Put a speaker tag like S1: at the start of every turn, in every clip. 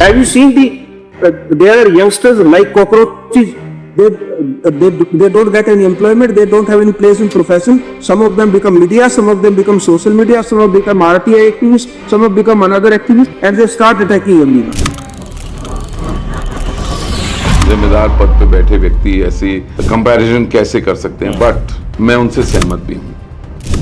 S1: Have you seen there are youngsters like cockroaches. They don't get any employment. They don't have any place in profession. Some of them become media. Some of them become social media. Some of them become RTI activists. Some have become another activist, and they start attacking everyone.
S2: जिम्मेदार पद पे बैठे व्यक्ति ऐसी comparison कैसे कर सकते हैं, बट मैं उनसे सहमत भी हूँ.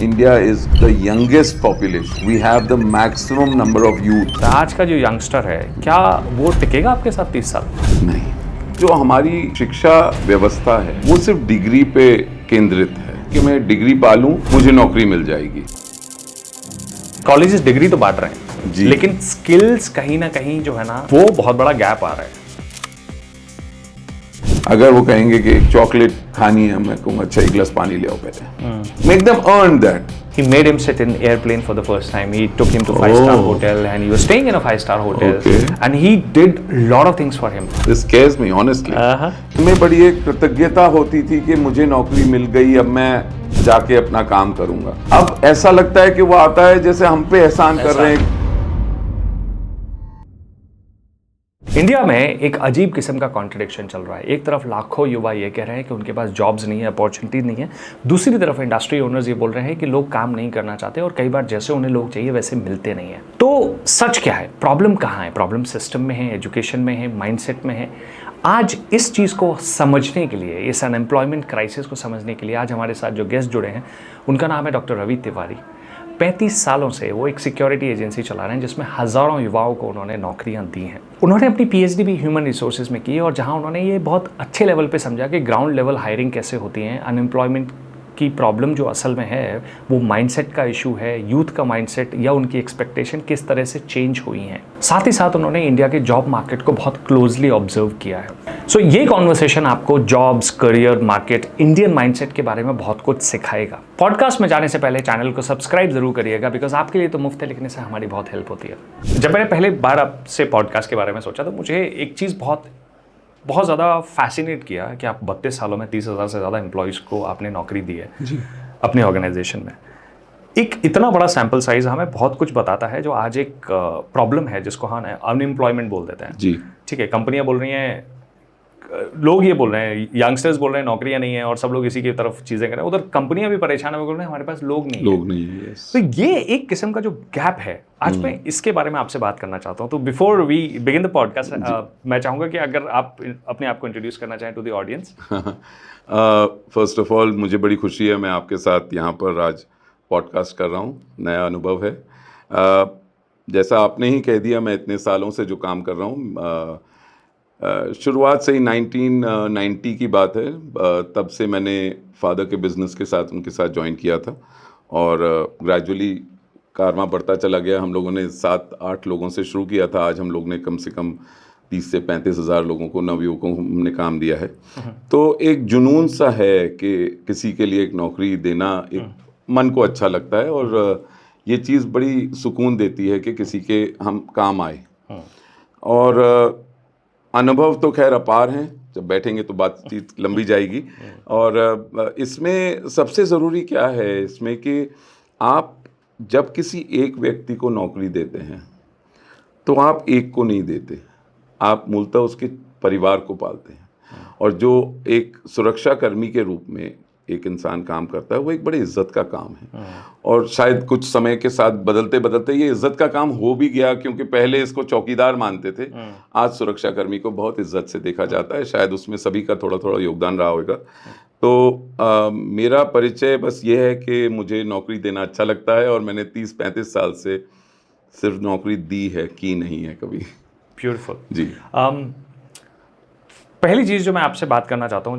S2: India is the youngest population. We have the maximum number of youth.
S3: आज का जो यंगस्टर है, क्या वो टिकेगा आपके साथ 30 साल?
S2: नहीं. जो हमारी शिक्षा व्यवस्था है वो सिर्फ डिग्री पे केंद्रित है कि मैं डिग्री पालूं मुझे नौकरी मिल जाएगी.
S3: कॉलेजेस डिग्री तो बांट रहे हैं
S2: जी,
S3: लेकिन स्किल्स कहीं ना कहीं जो है ना वो बहुत बड़ा गैप आ रहा है.
S2: अगर वो कहेंगे कि एक चॉकलेट खानी है, मैं कहूँगा अच्छा एक गिलास पानी ले आओ पहले. Make them earn that.
S3: He made him sit in airplane for the first time. He took him to 5-star hotel and he was staying in a 5-star hotel.
S2: Okay.
S3: And he did a lot of things for him.
S2: This scares me honestly. मैं बड़ी एक कृतज्ञता होती थी कि मुझे नौकरी मिल गई, अब मैं जाके अपना काम करूंगा. अब ऐसा लगता है कि वो आता है जैसे हम पे एहसान कर रहे हैं.
S3: इंडिया में एक अजीब किस्म का कॉन्ट्रडिक्शन चल रहा है. एक तरफ लाखों युवा ये कह रहे हैं कि उनके पास जॉब्स नहीं है, अपॉर्चुनिटी नहीं है. दूसरी तरफ इंडस्ट्री ओनर्स ये बोल रहे हैं कि लोग काम नहीं करना चाहते और कई बार जैसे उन्हें लोग चाहिए वैसे मिलते नहीं है. तो सच क्या है? प्रॉब्लम कहाँ है? प्रॉब्लम सिस्टम में है, एजुकेशन में है, माइंडसेट में है. आज इस चीज़ को समझने के लिए, इस अनएम्प्लॉयमेंट क्राइसिस को समझने के लिए आज हमारे साथ जो गेस्ट जुड़े हैं उनका नाम है डॉक्टर रवि तिवारी. 35 सालों से वो एक सिक्योरिटी एजेंसी चला रहे हैं जिसमें हज़ारों युवाओं को उन्होंने नौकरियां दी हैं. उन्होंने अपनी पीएचडी भी ह्यूमन रिसोर्सेज में की और जहां उन्होंने ये बहुत अच्छे लेवल पे समझा कि ग्राउंड लेवल हायरिंग कैसे होती है. अनएम्प्लॉयमेंट की प्रॉब्लम जो असल में है वो माइंडसेट का इशू है. यूथ का माइंडसेट या उनकी एक्सपेक्टेशन किस तरह से चेंज हुई हैं. साथ ही साथ उन्होंने इंडिया के जॉब मार्केट को बहुत क्लोजली ऑब्जर्व किया है. सो ये कॉन्वर्सेशन आपको jobs, career, market, Indian mindset के बारे में बहुत कुछ सिखाएगा. पॉडकास्ट में जाने से पहले चैनल को सब्सक्राइब जरूर करिएगा बिकॉज आपके लिए तो मुफ्त लिखने से हमारी बहुत हेल्प होती है. जब मैंने पहले बार आपसे पॉडकास्ट के बारे में सोचा तो मुझे एक चीज़ बहुत ज़्यादा फैसिनेट किया कि आप 32 सालों में 30,000 से ज़्यादा एम्प्लॉयज़ को आपने नौकरी दी है जी अपने ऑर्गेनाइजेशन में. एक इतना बड़ा सैम्पल साइज हमें बहुत कुछ बताता है जो आज एक प्रॉब्लम है जिसको हम अनएम्प्लॉयमेंट बोल देते हैं. जी ठीक है. कंपनियां बोल रही हैं, लोग ये बोल रहे हैं, यंगस्टर्स बोल रहे हैं नौकरियां नहीं है और सब लोग इसी की तरफ चीज़ें कर रहे हैं. उधर कंपनियां भी परेशान है, बोल रहे हैं हमारे पास लोग नहीं है. तो ये एक किस्म का जो गैप है आज मैं इसके बारे में आपसे बात करना चाहता हूँ. तो before we begin the podcast मैं चाहूँगा कि अगर आप अपने आप को इंट्रोड्यूस करना चाहें to the audience.
S2: First of all मुझे बड़ी खुशी है, मैं आपके साथ यहाँ पर आज पॉडकास्ट कर रहा हूँ. नया अनुभव है. जैसा आपने ही कह दिया, मैं इतने सालों से जो काम कर रहा हूँ, शुरुआत से ही 1990 की बात है. तब से मैंने फादर के बिज़नेस के साथ उनके साथ ज्वाइन किया था और ग्रेजुअली कारवां बढ़ता चला गया. हम लोगों ने 7-8 लोगों से शुरू किया था. आज हम लोग ने कम से कम 30 से 35 हज़ार लोगों को, नवयुवकों को हमने काम दिया है. तो एक जुनून सा है कि किसी के लिए एक नौकरी देना एक मन को अच्छा लगता है और ये चीज़ बड़ी सुकून देती है कि किसी के हम काम आए. और अनुभव तो खैर अपार हैं, जब बैठेंगे तो बातचीत लंबी जाएगी. और इसमें सबसे ज़रूरी क्या है इसमें कि आप जब किसी एक व्यक्ति को नौकरी देते हैं तो आप एक को नहीं देते, आप मूलतः उसके परिवार को पालते हैं. और जो एक सुरक्षा कर्मी के रूप में एक इंसान काम करता है वो एक बड़ी इज्जत का काम है. और शायद कुछ समय के साथ बदलते बदलते ये इज्जत का काम हो भी गया, क्योंकि पहले इसको चौकीदार मानते थे. आज सुरक्षा कर्मी को बहुत इज्जत से देखा जाता है. शायद उसमें सभी का थोड़ा थोड़ा योगदान रहा होगा. तो मेरा परिचय बस ये है कि मुझे नौकरी देना अच्छा लगता है और मैंने 30-35 साल से सिर्फ नौकरी दी है, की नहीं है कभी.
S3: ब्यूटीफुल
S2: जी.
S3: पहली चीज़ जो मैं आपसे बात करना चाहता हूँ,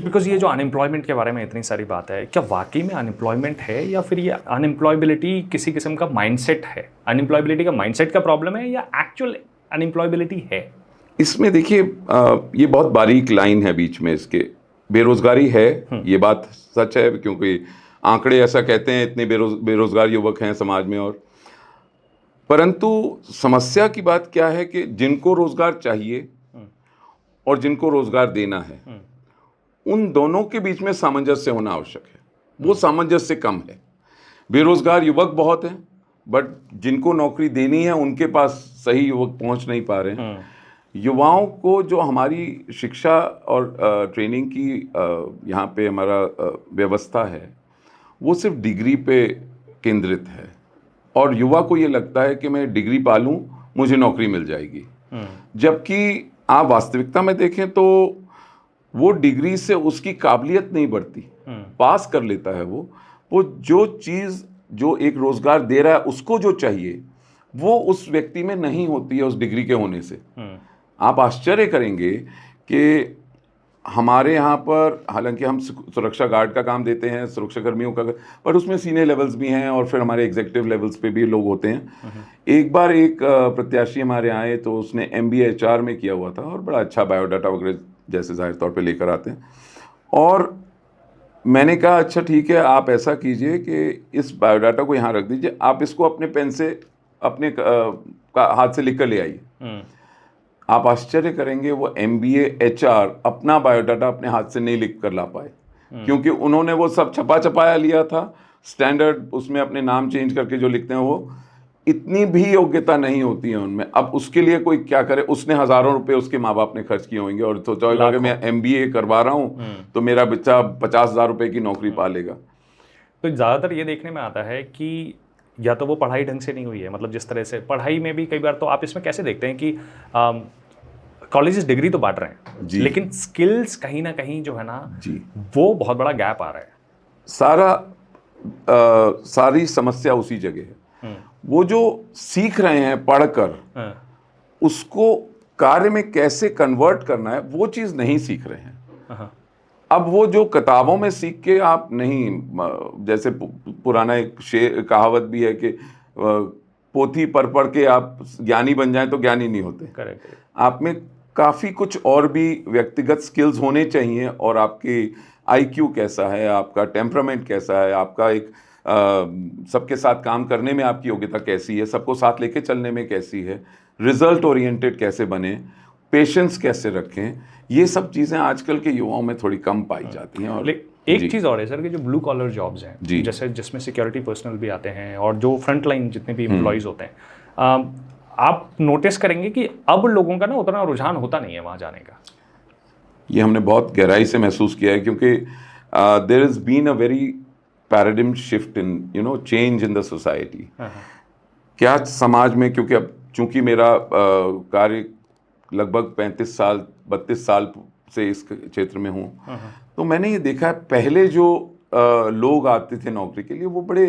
S3: बिकॉज ये जो अनएम्प्लॉयमेंट के बारे में इतनी सारी बात है, क्या वाकई में अनएम्प्लॉयमेंट है या फिर ये अनएम्प्लॉयबिलिटी किसी किस्म का माइंडसेट है? अनएम्प्लॉयबिलिटी का माइंडसेट का प्रॉब्लम है या एक्चुअल अनएम्प्लॉयबिलिटी है? इसमें
S2: देखिए, ये बहुत बारीक लाइन है बीच में इसके. बेरोजगारी है, ये बात सच है, क्योंकि आंकड़े ऐसा कहते हैं इतने बेरोजगार युवक हैं समाज में. और परंतु समस्या की बात क्या है कि जिनको रोजगार चाहिए और जिनको रोजगार देना है, उन दोनों के बीच में सामंजस्य होना आवश्यक है. वो सामंजस्य कम है. बेरोजगार युवक बहुत हैं बट जिनको नौकरी देनी है उनके पास सही युवक पहुंच नहीं पा रहे हैं। युवाओं को जो हमारी शिक्षा और ट्रेनिंग की यहाँ पे हमारा व्यवस्था है वो सिर्फ डिग्री पे केंद्रित है, और युवा को ये लगता है कि मैं डिग्री पा लूँ मुझे नौकरी मिल जाएगी। जबकि आप वास्तविकता में देखें तो वो डिग्री से उसकी काबिलियत नहीं बढ़ती। पास कर लेता है वो जो चीज़ जो एक रोजगार दे रहा है उसको जो चाहिए वो उस व्यक्ति में नहीं होती है उस डिग्री के होने से। आप आश्चर्य करेंगे कि हमारे यहाँ पर, हालांकि हम सुरक्षा गार्ड का काम देते हैं, सुरक्षा कर्मियों का, पर उसमें सीनियर लेवल्स भी हैं और फिर हमारे एग्जीक्यूटिव लेवल्स पे भी लोग होते हैं। एक बार एक प्रत्याशी हमारे आए तो उसने MBA HR में किया हुआ था और बड़ा अच्छा बायोडाटा वगैरह जैसे जाहिर तौर पे लेकर आते हैं, और मैंने कहा अच्छा ठीक है, आप ऐसा कीजिए कि इस बायोडाटा को यहाँ रख दीजिए, आप इसको अपने पेन से अपने हाथ से लिख कर ले आइए। आप आश्चर्य करेंगे वो MBA HR अपना बायोडाटा अपने हाथ से नहीं लिख कर ला पाए, क्योंकि उन्होंने वो सब छपा छपाया लिया था, स्टैंडर्ड उसमें अपने नाम चेंज करके जो लिखते हैं वो इतनी भी योग्यता नहीं होती है उनमें। अब उसके लिए कोई क्या करे, उसने हज़ारों रुपए उसके माँ बाप ने खर्च किए होंगे और सोचा होगा कि मैं MBA करवा रहा हूँ तो मेरा बच्चा 50,000 रुपए की नौकरी पा लेगा।
S3: तो ज़्यादातर ये देखने में आता है कि या तो वो पढ़ाई ढंग से नहीं हुई है, मतलब जिस तरह से पढ़ाई में भी कई बार, तो आप इसमें कैसे देखते हैं कि कॉलेजेस डिग्री तो बांट रहे हैं लेकिन स्किल्स कहीं ना कहीं जो है ना वो बहुत बड़ा गैप आ रहा है।
S2: सारी समस्या उसी जगह है। वो जो सीख रहे हैं पढ़कर उसको कार्य में कैसे कन्वर्ट करना है वो चीज़ नहीं सीख रहे हैं। अब वो जो किताबों में सीख के आप नहीं, जैसे पुराना एक कहावत भी है कि पोथी पढ़ के आप ज्ञानी बन जाएं तो ज्ञानी नहीं होते।
S3: करेक्ट।
S2: आप में काफ़ी कुछ और भी व्यक्तिगत स्किल्स होने चाहिए, और आपकी IQ कैसा है, आपका टेम्परामेंट कैसा है, आपका एक सबके साथ काम करने में आपकी योग्यता कैसी है, सबको साथ लेके चलने में कैसी है, रिजल्ट ओरिएंटेड कैसे बने, पेशेंस कैसे रखें, ये सब चीज़ें आजकल के युवाओं में थोड़ी कम पाई जाती हैं। और
S3: एक चीज़ और है सर कि जो ब्लू कॉलर जॉब्स हैं जैसे जिसमें सिक्योरिटी पर्सनल भी आते हैं और जो फ्रंट लाइन जितने भी एम्प्लॉयज़ होते हैं, आप नोटिस करेंगे कि अब लोगों का ना उतना रुझान होता नहीं है वहाँ जाने का।
S2: ये हमने बहुत गहराई से महसूस किया है, क्योंकि there is been a very paradigm shift in change in the society. क्या समाज में, क्योंकि अब चूंकि मेरा कार्य लगभग 32 साल से इस क्षेत्र में हूँ, तो मैंने ये देखा है पहले जो लोग आते थे नौकरी के लिए वो बड़े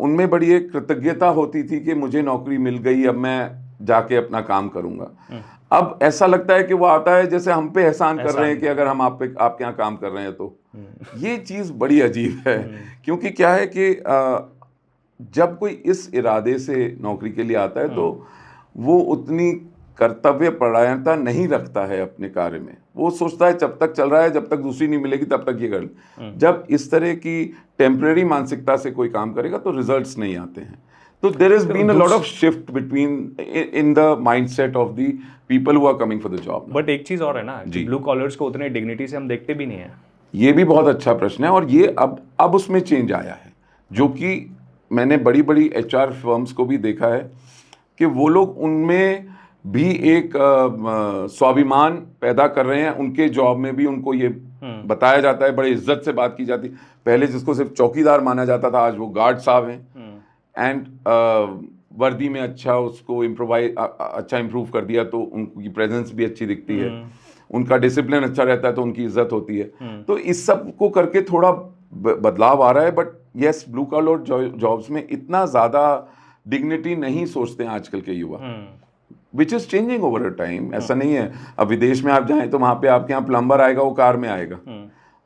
S2: उनमें बड़ी एक कृतज्ञता होती थी कि मुझे नौकरी मिल गई, अब मैं जाके अपना काम करूँगा। अब ऐसा लगता है कि वो आता है जैसे हम पे एहसान कर रहे हैं कि अगर हम आपके यहाँ काम कर रहे हैं तो। ये चीज़ बड़ी अजीब है, क्योंकि क्या है कि जब कोई इस इरादे से नौकरी के लिए आता है तो वो उतनी कर्तव्य परायणता नहीं रखता है अपने कार्य में। वो सोचता है जब तक चल रहा है, जब तक दूसरी नहीं मिलेगी तब तक ये कर ले। जब इस तरह की टेम्परेरी मानसिकता से कोई काम करेगा तो रिजल्ट्स नहीं आते हैं। तो there has been a lot of shift between in the mindset of the people who are coming for the job.
S3: But एक चीज़ और है ना, ब्लू कॉलर्स को उतने डिग्निटी से हम देखते भी नहीं है।
S2: ये भी बहुत अच्छा प्रश्न है, और ये अब उसमें चेंज आया है, जो कि मैंने बड़ी बड़ी HR फर्म्स को भी देखा है कि वो लोग उनमें भी एक स्वाभिमान पैदा कर रहे हैं। उनके जॉब में भी उनको ये बताया जाता है, बड़े इज्जत से बात की जाती। पहले जिसको सिर्फ चौकीदार माना जाता था, आज वो गार्ड साहब हैं, एंड वर्दी में अच्छा उसको अच्छा इम्प्रूव कर दिया तो उनकी प्रेजेंस भी अच्छी दिखती है, उनका डिसिप्लिन अच्छा रहता है तो उनकी इज्जत होती है। तो इस सब को करके थोड़ा बदलाव आ रहा है। But yes, blue collar jobs में इतना ज़्यादा डिग्निटी नहीं सोचते हैं आजकल के युवा, which is changing over a time. ऐसा नहीं है, अब विदेश में आप जाएं तो वहाँ पे आपके यहाँ प्लम्बर आएगा, वो कार में आएगा।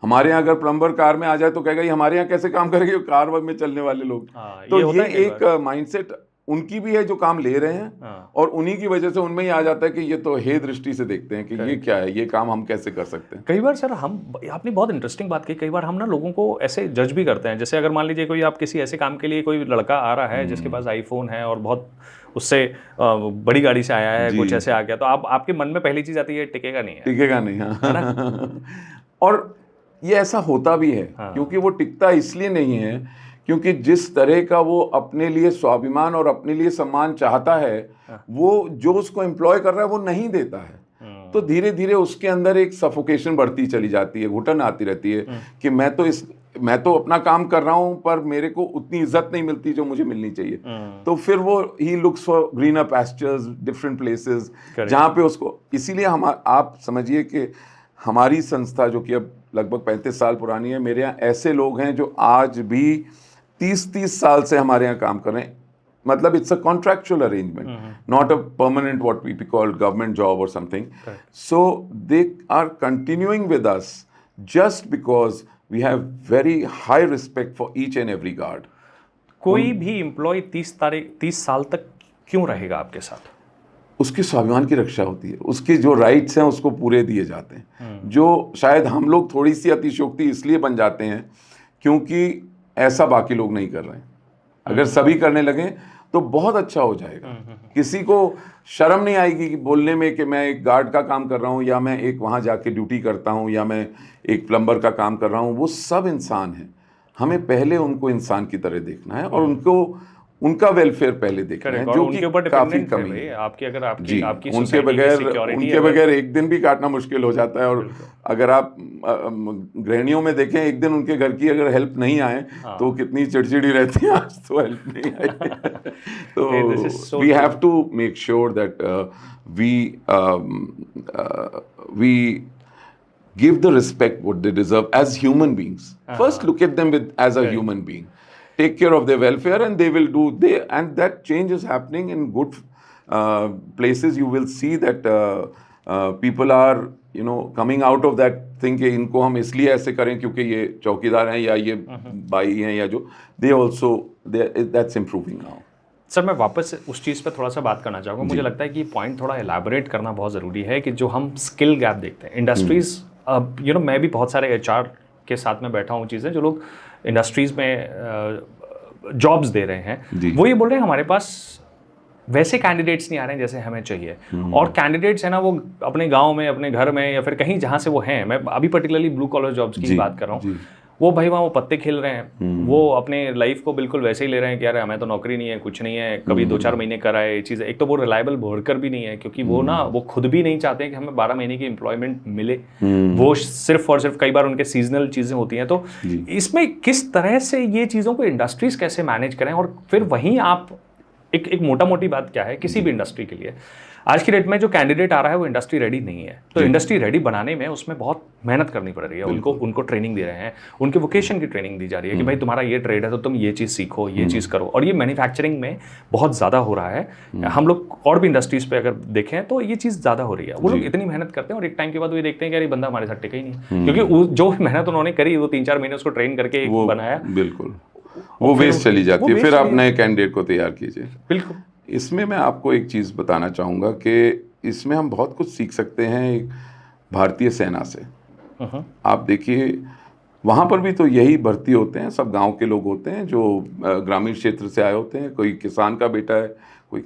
S2: हमारे यहाँ अगर प्लम्बर कार में आ जाए तो कहेगा ये हमारे यहाँ कैसे काम करेंगे, कार में चलने वाले लोग। तो ये एक माइंडसेट उनकी भी है जो काम ले रहे हैं, और उन्हीं की वजह से उनमें ही आ जाता है कि ये तो हे दृष्टि से देखते हैं कि ये क्या है, ये काम हम कैसे कर सकते हैं।
S3: कई बार सर आपने बहुत इंटरेस्टिंग बात की, कई बार हम ना लोगों को ऐसे जज भी करते हैं। जैसे अगर मान लीजिए कोई आप किसी ऐसे काम के लिए कोई लड़का आ रहा है जिसके पास iPhone है और बहुत उससे बड़ी गाड़ी से आया है, कुछ ऐसे आ गया, तो आपके मन में पहली चीज़ आती है टिकेगा नहीं है,
S2: टिकेगा नहीं। हाँ। और ये ऐसा होता भी है, क्योंकि वो टिकता इसलिए नहीं है क्योंकि जिस तरह का वो अपने लिए स्वाभिमान और अपने लिए सम्मान चाहता है, वो जो उसको एम्प्लॉय कर रहा है वो नहीं देता है। तो धीरे धीरे उसके अंदर एक सफोकेशन बढ़ती चली जाती है, घुटन आती रहती है कि मैं तो अपना काम कर रहा हूं पर मेरे को उतनी इज्जत नहीं मिलती जो मुझे मिलनी चाहिए। तो फिर वो he looks for greener pastures, different places, जहां पे उसको, इसीलिए हम, आप समझिए कि हमारी संस्था जो कि अब लगभग 35 साल पुरानी है, मेरे यहाँ ऐसे लोग हैं जो आज भी 30 साल से हमारे यहाँ काम कर रहे हैं। मतलब it's a contractual arrangement, not a permanent what we call government job or something. So they are continuing with us just because we have very high respect for each and every guard.
S3: कोई भी employ 30 साल तक क्यों रहेगा आपके साथ?
S2: उसके स्वाभिमान की रक्षा होती है, उसके जो राइट्स हैं उसको पूरे दिए जाते हैं। जो शायद हम लोग थोड़ी सी अतिशयोक्ति इसलिए बन जाते हैं क्योंकि ऐसा बाकी लोग नहीं कर रहे हैं। अगर सभी करने लगे तो बहुत अच्छा हो जाएगा। किसी को शर्म नहीं आएगी कि बोलने में कि मैं एक गार्ड का काम कर रहा हूँ, या मैं एक वहाँ जाके ड्यूटी करता हूँ, या मैं एक प्लम्बर का काम कर रहा हूँ। वो सब इंसान हैं, हमें पहले उनको इंसान की तरह देखना है और उनका वेलफेयर पहले देखना है, जो कि काफी कमी है
S3: आपकी। अगर
S2: जी,
S3: आपकी
S2: उनके बगैर एक दिन भी काटना मुश्किल हो जाता है। और अगर आप गृहिणियों में देखें, एक दिन उनके घर की अगर हेल्प नहीं आए तो कितनी चिड़चिड़ी रहती है, आज तो हेल्प नहीं आई। तो we have to make sure that we give the respect what they deserve as human beings. First look at them as a human being. Take care of their welfare and they will do, and that change is happening in good places. You will see that people are coming out of that thing कि इनको हम इसलिए ऐसे करें क्योंकि ये चौकीदार हैं या ये बाई हैं या जो, they also that's improving now.
S3: Sir, मैं वापस उस चीज़ पे थोड़ा सा बात करना चाहूँगा। मुझे लगता है कि पॉइंट थोड़ा एलैबोरेट करना बहुत ज़रूरी है कि जो हम स्किल गैप देखते हैं इंडस्ट्रीज़, मैं भी बहुत सारे HR के साथ में बैठा हूँ, चीज़ें जो लोग इंडस्ट्रीज़ में जॉब्स दे रहे हैं, वो ये बोल रहे हैं हमारे पास वैसे कैंडिडेट्स नहीं आ रहे हैं जैसे हमें चाहिए। और कैंडिडेट्स है ना, वो अपने गांव में, अपने घर में, या फिर कहीं जहाँ से वो हैं, मैं अभी पर्टिकुलरली ब्लू कॉलर जॉब्स की बात कर रहा हूँ, वो भाई वहाँ वो पत्ते खेल रहे हैं। वो अपने लाइफ को बिल्कुल वैसे ही ले रहे हैं कि यार हमें तो नौकरी नहीं है, कुछ नहीं है, कभी 2-4 महीने कराए ये चीज़। एक तो वो रिलायबल वर्कर भी नहीं है, क्योंकि वो खुद भी नहीं चाहते हैं कि हमें 12 महीने की एम्प्लॉयमेंट मिले। वो सिर्फ और सिर्फ कई बार उनके सीजनल चीज़ें होती हैं। तो इसमें किस तरह से ये चीज़ों को इंडस्ट्रीज कैसे मैनेज करें? और फिर वहीं आप एक मोटा मोटी बात क्या है किसी भी इंडस्ट्री के लिए, आज की डेट में जो कैंडिडेट आ रहा है वो इंडस्ट्री रेडी नहीं है। तो इंडस्ट्री रेडी बनाने में उसमें बहुत मेहनत करनी पड़ रही है। उनको ट्रेनिंग दे रहे हैं, उनके वोकेशन की ट्रेनिंग दी जा रही है कि भाई तुम्हारा ये ट्रेड है तो तुम ये चीज़ सीखो, ये चीज़ करो। और ये मैन्युफैक्चरिंग में बहुत ज़्यादा हो रहा है। हम लोग और भी इंडस्ट्रीज़ पे अगर देखें तो ये चीज़ ज़्यादा हो रही है। वो लोग इतनी मेहनत करते हैं और एक टाइम के बाद वो ये देखते हैं कि यार ये बंदा हमारे साथ टिका ही नहीं, क्योंकि जो मेहनत उन्होंने करी वो 3-4 महीने उसको ट्रेन करके बनाया,
S2: बिल्कुल वो वेस्ट चली जाती है। फिर आप नए कैंडिडेट को तैयार कीजिए।
S3: बिल्कुल।
S2: इसमें मैं आपको एक चीज़ बताना चाहूँगा कि इसमें हम बहुत कुछ सीख सकते हैं एक भारतीय सेना से। आप देखिए वहाँ पर भी तो यही भर्ती होते हैं, सब गांव के लोग होते हैं जो ग्रामीण क्षेत्र से आए होते हैं, कोई किसान का बेटा है, कोई,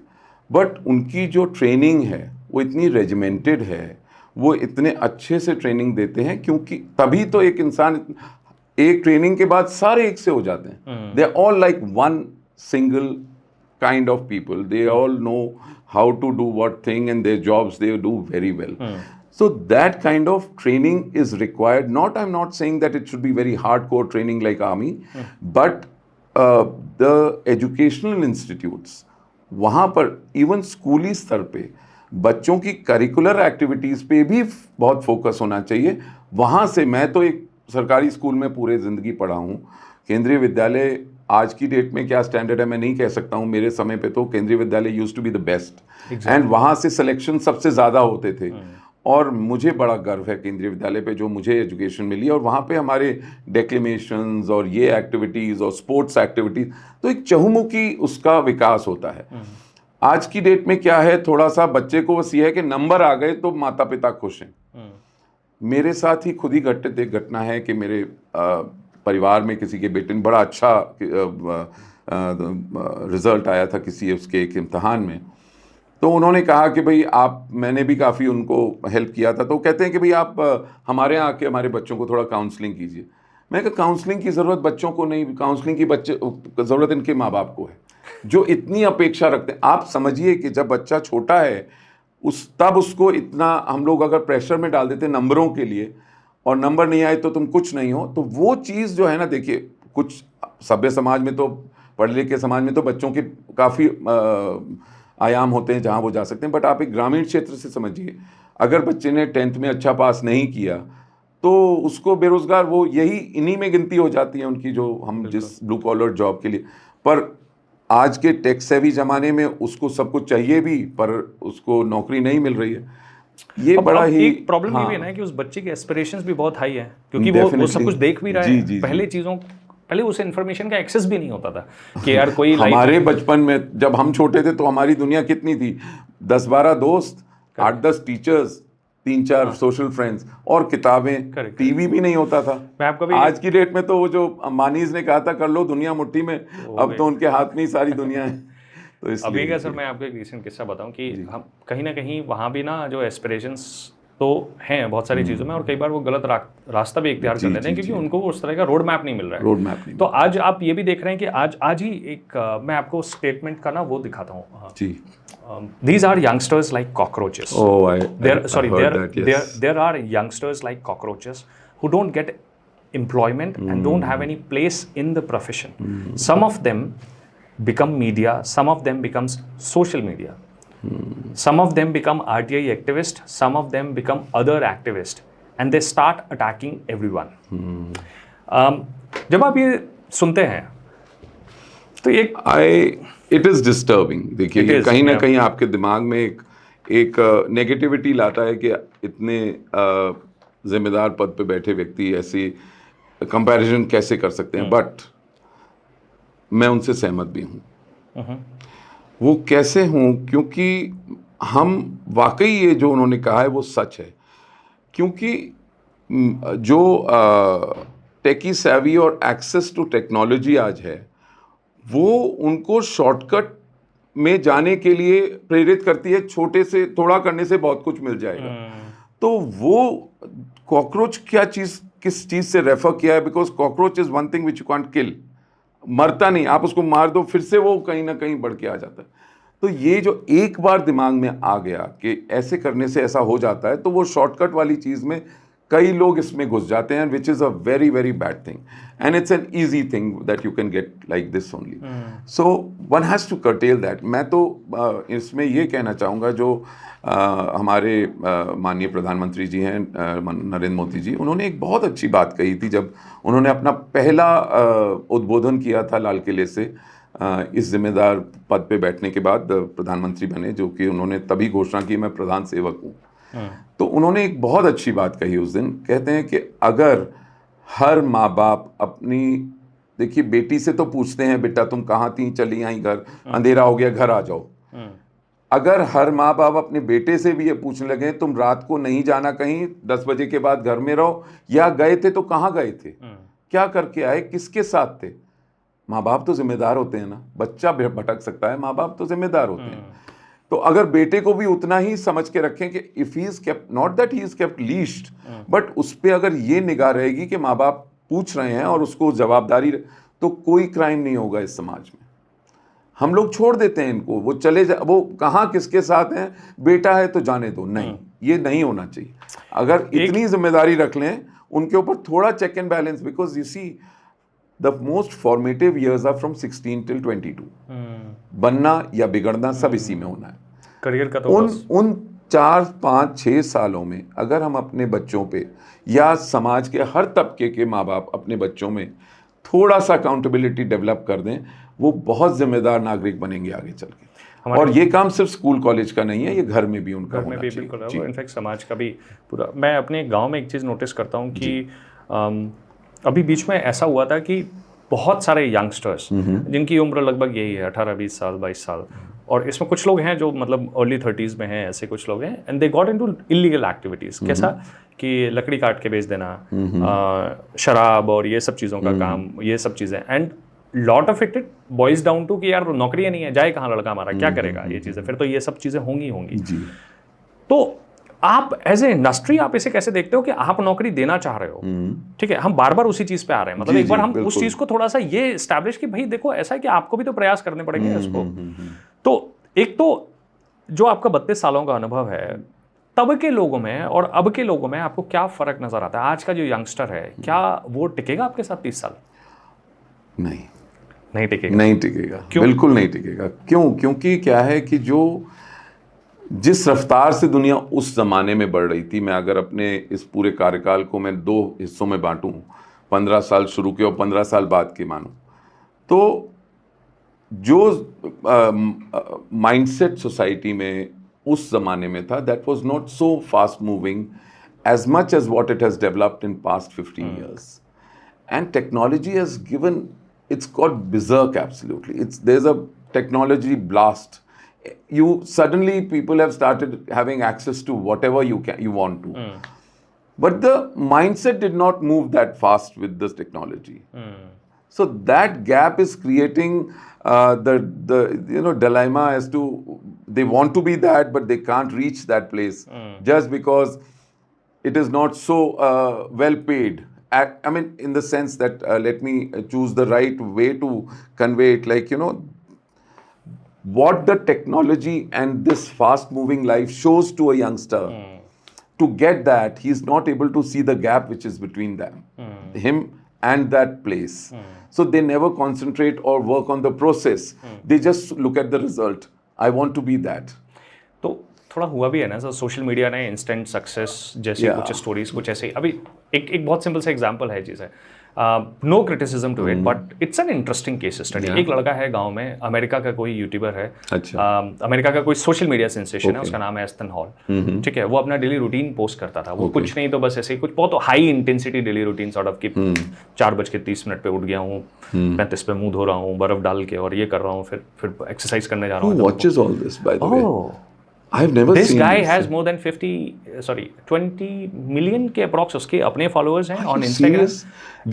S2: बट उनकी जो ट्रेनिंग है वो इतनी रेजिमेंटेड है, वो इतने अच्छे से ट्रेनिंग देते हैं, क्योंकि तभी तो एक इंसान एक ट्रेनिंग के बाद सारे एक से हो जाते हैं। They are all like one single kind of people. They all know how to do what thing, and their jobs they do very well. So that kind of training is required. I'm not saying that it should be very hardcore training like army, but the educational institutes, वहाँ पर even स्कूली स्तर पे बच्चों की curricular activities पे भी बहुत फोकस होना चाहिए। वहाँ से, मैं तो एक सरकारी स्कूल में पूरे ज़िंदगी पढ़ा हूँ। केंद्रीय विद्यालय आज की डेट में क्या स्टैंडर्ड है मैं नहीं कह सकता हूँ, मेरे समय पे तो Kendriya Vidyalaya used to be the best, and वहाँ से सिलेक्शन सबसे ज़्यादा होते थे। और मुझे बड़ा गर्व है केंद्रीय विद्यालय पे जो मुझे एजुकेशन मिली, और वहाँ पे हमारे डेक्लेमेशंस और ये एक्टिविटीज़ और स्पोर्ट्स एक्टिविटीज़, तो एक चहुमुखी उसका विकास होता है। आज की डेट में क्या है, थोड़ा सा बच्चे को बस ये है कि नंबर आ गए तो माता पिता खुश हैं। मेरे साथ ही खुद ही घटित एक घटना है कि मेरे परिवार में किसी के बेटे ने बड़ा अच्छा रिजल्ट आया था किसी उसके एक इम्तहान में, तो उन्होंने कहा कि भाई मैंने भी काफ़ी उनको हेल्प किया था, तो कहते हैं कि भाई आप हमारे यहाँ आके हमारे बच्चों को थोड़ा काउंसलिंग कीजिए। मैं कहा काउंसलिंग की ज़रूरत बच्चों को नहीं, काउंसलिंग की ज़रूरत इनके माँ बाप को है, जो इतनी अपेक्षा रखते हैं। आप समझिए कि जब बच्चा छोटा है तब उसको इतना हम लोग अगर प्रेशर में डाल देते नंबरों के लिए, और नंबर नहीं आए तो तुम कुछ नहीं हो, तो वो चीज़ जो है ना, देखिए कुछ सभ्य समाज में तो, पढ़े लिखे समाज में तो बच्चों के काफ़ी आयाम होते हैं जहाँ वो जा सकते हैं, बट आप एक ग्रामीण क्षेत्र से समझिए, अगर बच्चे ने 10th में अच्छा पास नहीं किया तो उसको बेरोजगार, वो यही इन्हीं में गिनती हो जाती है उनकी, जो हम जिस ब्लू कॉलर जॉब के लिए। पर आज के टेक सेवी ज़माने में उसको सब कुछ चाहिए भी, पर उसको नौकरी नहीं मिल रही है। ये बड़ा ही
S3: एक प्रॉब्लम ये भी है ना कि उस बच्चे के एस्पिरेशंस भी बहुत हाई है, क्योंकि वो सब कुछ देख भी रहा है। पहले उसे इन्फॉर्मेशन का एक्सेस भी नहीं होता था कि यार कोई
S2: हमारे बचपन में जब हम छोटे थे तो हमारी दुनिया कितनी थी, 10-12 दोस्त, 8-10 टीचर्स, 3-4 सोशल फ्रेंड्स और किताबें, टीवी भी नहीं होता था। आज की डेट में तो वो जो अम्बानीज ने कहा था कर लो दुनिया मुट्ठी में, अब तो उनके हाथ में ही सारी दुनिया है। तो
S3: अभी का सर मैं आपको एक रिसेंट किस्सा बताऊं कि हम कहीं ना कहीं वहाँ भी ना जो एस्पिरेशंस तो हैं बहुत सारी चीज़ों में, और कई बार वो गलत रास्ता भी इख्तियार कर लेते हैं क्योंकि उनको उस तरह का रोड मैप नहीं मिल रहा है। तो आज आप ये भी देख रहे हैं कि आज ही एक मैं आपको स्टेटमेंट का ना वो दिखाता हूँ जी। These are youngsters like cockroaches. There are youngsters like cockroaches who don't get employment and don't have any place in the profession. Some of them become media, some of them becomes social media. Some of them become RTI activists, some of them become other activists, and they start attacking everyone. जब आप ये सुनते हैं तो
S2: it is disturbing. देखिए कहीं ना कहीं आपके दिमाग में एक नेगेटिविटी लाता है कि इतने जिम्मेदार पद पे बैठे व्यक्ति ऐसी कंपैरिजन कैसे कर सकते हैं। बट मैं उनसे सहमत भी हूँ। वो कैसे हूँ, क्योंकि हम वाकई ये जो उन्होंने कहा है वो सच है। क्योंकि जो टेकी सेवी और एक्सेस टू टेक्नोलॉजी आज है, वो उनको शॉर्टकट में जाने के लिए प्रेरित करती है। छोटे से थोड़ा करने से बहुत कुछ मिल जाएगा। तो वो कॉकरोच किस चीज़ से रेफर किया है, because cockroach is one thing which you can't kill. मरता नहीं, आप उसको मार दो फिर से वो कहीं ना कहीं बढ़ के आ जाता है। तो ये जो एक बार दिमाग में आ गया कि ऐसे करने से ऐसा हो जाता है, तो वो शॉर्टकट वाली चीज़ में कई लोग इसमें घुस जाते हैं, which is a very very bad thing, and it's an easy thing that you can get like this only. So one has to curtail that. मैं तो इसमें ये कहना चाहूँगा, जो हमारे माननीय प्रधानमंत्री जी हैं नरेंद्र मोदी जी, उन्होंने एक बहुत अच्छी बात कही थी जब उन्होंने अपना पहला उद्बोधन किया था लाल किले से, इस जिम्मेदार पद पे बैठने के बाद प्रधानमंत्री बने, जो कि उन्होंने तभी घोषणा की मैं प्रधान सेवक हूँ। तो उन्होंने एक बहुत अच्छी बात कही उस दिन। कहते हैं कि अगर हर माँ बाप अपनी, देखिए बेटी से तो पूछते हैं बेटा तुम कहाँ थी, चली आई घर, अंधेरा हो गया घर आ जाओ। अगर हर माँ बाप अपने बेटे से भी ये पूछने लगे तुम रात को नहीं जाना कहीं, 10 बजे के बाद घर में रहो, या गए थे तो कहाँ गए थे, क्या करके आए, किसके साथ थे। माँ बाप तो जिम्मेदार होते हैं ना, बच्चा भटक सकता है, माँ बाप तो जिम्मेदार होते हैं। तो अगर बेटे को भी उतना ही समझ के रखें कि if he is kept, not that he is kept least, but उस पर अगर ये निगाह रहेगी कि माँ बाप पूछ रहे हैं और उसको जवाबदारी, तो कोई क्राइम नहीं होगा इस समाज में। हम लोग छोड़ देते हैं इनको, वो चले जा, वो कहाँ किसके साथ हैं, बेटा है तो जाने दो। नहीं, ये नहीं होना चाहिए। अगर इतनी जिम्मेदारी रख लें उनके ऊपर, थोड़ा check and balance, because you see the most formative years are from 16 till 22। बनना या बिगड़ना सब इसी में होना है।
S3: करियर का तो
S2: उन 4, 5, 6 सालों में अगर हम अपने बच्चों पे, या समाज के हर तबके के माँ बाप अपने बच्चों में थोड़ा सा अकाउंटेबिलिटी डेवलप कर दें, वो बहुत जिम्मेदार नागरिक बनेंगे आगे चल के। और ये काम सिर्फ स्कूल कॉलेज का नहीं है, ये घर में भी उनका होना चाहिए।
S3: बिल्कुल, इनफैक्ट समाज का भी पूरा। मैं अपने गांव में एक चीज़ नोटिस करता हूँ कि अभी बीच में ऐसा हुआ था कि बहुत सारे यंगस्टर्स जिनकी उम्र लगभग यही है 18, 20 साल, 22 साल, और इसमें कुछ लोग हैं जो मतलब अर्ली 30s में हैं, ऐसे कुछ लोग हैं, and they got into illegal activities. कैसा कि लकड़ी काट के बेच देना, शराब और ये सब चीज़ों का काम, ये सब चीज़ें। And lot of it boils down to कि यार नौकरियाँ नहीं है, जाए कहाँ लड़का हमारा, क्या करेगा ये चीज़ें, फिर तो ये सब चीज़ें होंगी। तो आप एज ए इंडस्ट्री आप इसे कैसे देखते हो कि आप नौकरी देना चाह रहे हो, ठीक है, हम बार बार उसी चीज पे आ रहे हैं, मतलब
S2: जी,
S3: एक बार
S2: जी,
S3: हम उस
S2: बिल्कुल।
S3: चीज को थोड़ा सा ये एस्टैब्लिश कि भाई देखो ऐसा है कि आपको भी तो प्रयास करने पड़ेंगे इसको। तो एक तो जो आपका 32 सालों का अनुभव है, तब के लोगों में और अब के लोगों में आपको क्या फर्क नजर आता है? आज का जो यंगस्टर है, क्या वो टिकेगा आपके साथ 30 साल?
S2: नहीं,
S3: नहीं टिकेगा।
S2: नहीं टिकेगा,
S3: क्यों?
S2: बिल्कुल नहीं टिकेगा। क्यों? क्योंकि क्या है कि जो जिस रफ्तार से दुनिया उस जमाने में बढ़ रही थी, मैं अगर अपने इस पूरे कार्यकाल को मैं 2 हिस्सों में बांटूं, 15 साल शुरू के और 15 साल बाद के मानूं, तो जो माइंडसेट सोसाइटी में उस जमाने में था, that was not so fast moving as much as what it has developed in past 15 years. And technology has given, it's got berserk absolutely. There's a technology blast. You suddenly people have started having access to whatever you want to. But the mindset did not move that fast with this technology. So that gap is creating the dilemma as to they want to be that, but they can't reach that place just because it is not so well paid. I mean, in the sense that let me choose the right way to convey it. Like, what the technology and this fast moving life shows to a youngster, to get that, he's not able to see the gap which is between them, him and that place. So they never concentrate or work on the process. They just look at the result. I want to be that.
S3: तो थोड़ा हुआ भी है ना sir, social media ने instant success जैसे
S2: Yeah.
S3: कुछ stories कुछ ऐसे, अभी एक बहुत सिंपल सा एग्जांपल है चीज़ है, no criticism to it but it's an interesting case study.
S2: Yeah.
S3: एक लड़का है गांव में, अमेरिका का कोई यूट्यूबर है,
S2: अच्छा।
S3: अमेरिका का कोई सोशल मीडिया सेंसेशन है,
S2: Okay.
S3: उसका नाम है एस्टन हॉल, ठीक है। वो अपना डेली रूटीन पोस्ट करता था, वो कुछ नहीं तो बस ऐसे ही कुछ बहुत high intensity daily routine sort of कि 4:30 पे उठ गया हूँ, 35 पे मुंह धो रहा हूँ बर्फ डाल के और ये कर रहा हूँ, फिर एक्सरसाइज करने जा रहा
S2: Who
S3: हूँ।
S2: watches all this, by the way?
S3: Oh.
S2: I've never
S3: This
S2: seen
S3: guy
S2: this.
S3: has more than 20 million के अप्रॉक्स उसके अपने फॉलोअर्स हैं on Instagram.
S2: Serious?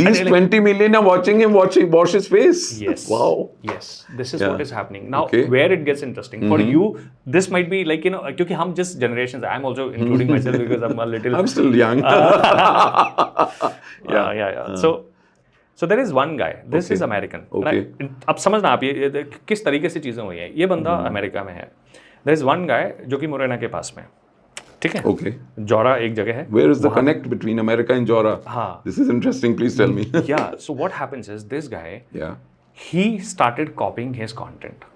S2: These 20 million are watching him wash his face.
S3: Yes.
S2: Wow.
S3: Yes. This is
S2: Yeah.
S3: what is happening now.
S2: Okay.
S3: Where it gets interesting for you, this might be like क्योंकि हम जिस generations, I'm also including myself because I'm a little.
S2: I'm still young.
S3: Yeah. So there is one guy. This is American.
S2: Okay.
S3: अब समझना आप ये किस तरीके से चीजें हुई हैं। ये बंदा अमेरिका में है। There is one guy जो कि मोरेना के पास में, ठीक है।
S2: Okay.
S3: जौरा एक जगह है।
S2: Where is the connect between America and Jora?
S3: हाँ.
S2: This is interesting. Please tell me.
S3: Yeah. So what happens is this guy,
S2: Yeah.
S3: he started copying his content.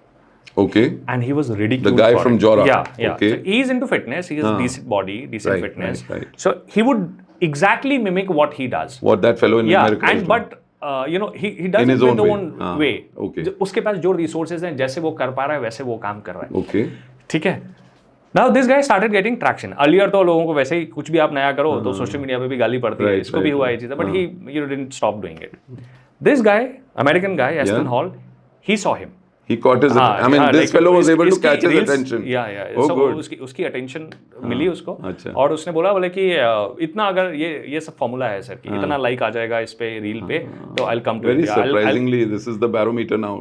S2: Okay.
S3: And he was ridiculed.
S2: The guy
S3: for
S2: from
S3: it.
S2: Jora.
S3: Yeah.
S2: Okay.
S3: So he's into fitness. He has decent body, decent
S2: Right,
S3: fitness.
S2: right.
S3: So he would exactly mimic what he does.
S2: What that fellow in
S3: Yeah.
S2: America
S3: And
S2: is doing.
S3: but he does
S2: In
S3: it
S2: his
S3: with
S2: own
S3: his
S2: way.
S3: own
S2: हाँ,
S3: way.
S2: okay.
S3: उसके पास जो resources हैं, जैसे वो कर पा रहा है वैसे वो काम कर रहा है।
S2: Okay.
S3: ठीक है। Now this guy started getting traction. Earlier तो लोगों को वैसे ही कुछ भी आप नया करो तो सोशल मीडिया पे भी गाली पड़ती है,
S2: Right,
S3: इसको भी
S2: right,
S3: हुआ ये चीज़, but he didn't stop doing it. This guy, American guy, Aston Hall, he saw him.
S2: He caught his. I mean, this fellow was able to catch his attention.
S3: Yeah.
S2: Oh,
S3: So
S2: good.
S3: उसकी attention मिली उसको,
S2: अच्छा।
S3: और उसने बोले कि इतना अगर ये सब फॉर्मूला है सर कि इतना लाइक आ जाएगा इस पे रील पे तो I'll come to
S2: Very
S3: India.
S2: surprisingly, this is the barometer now.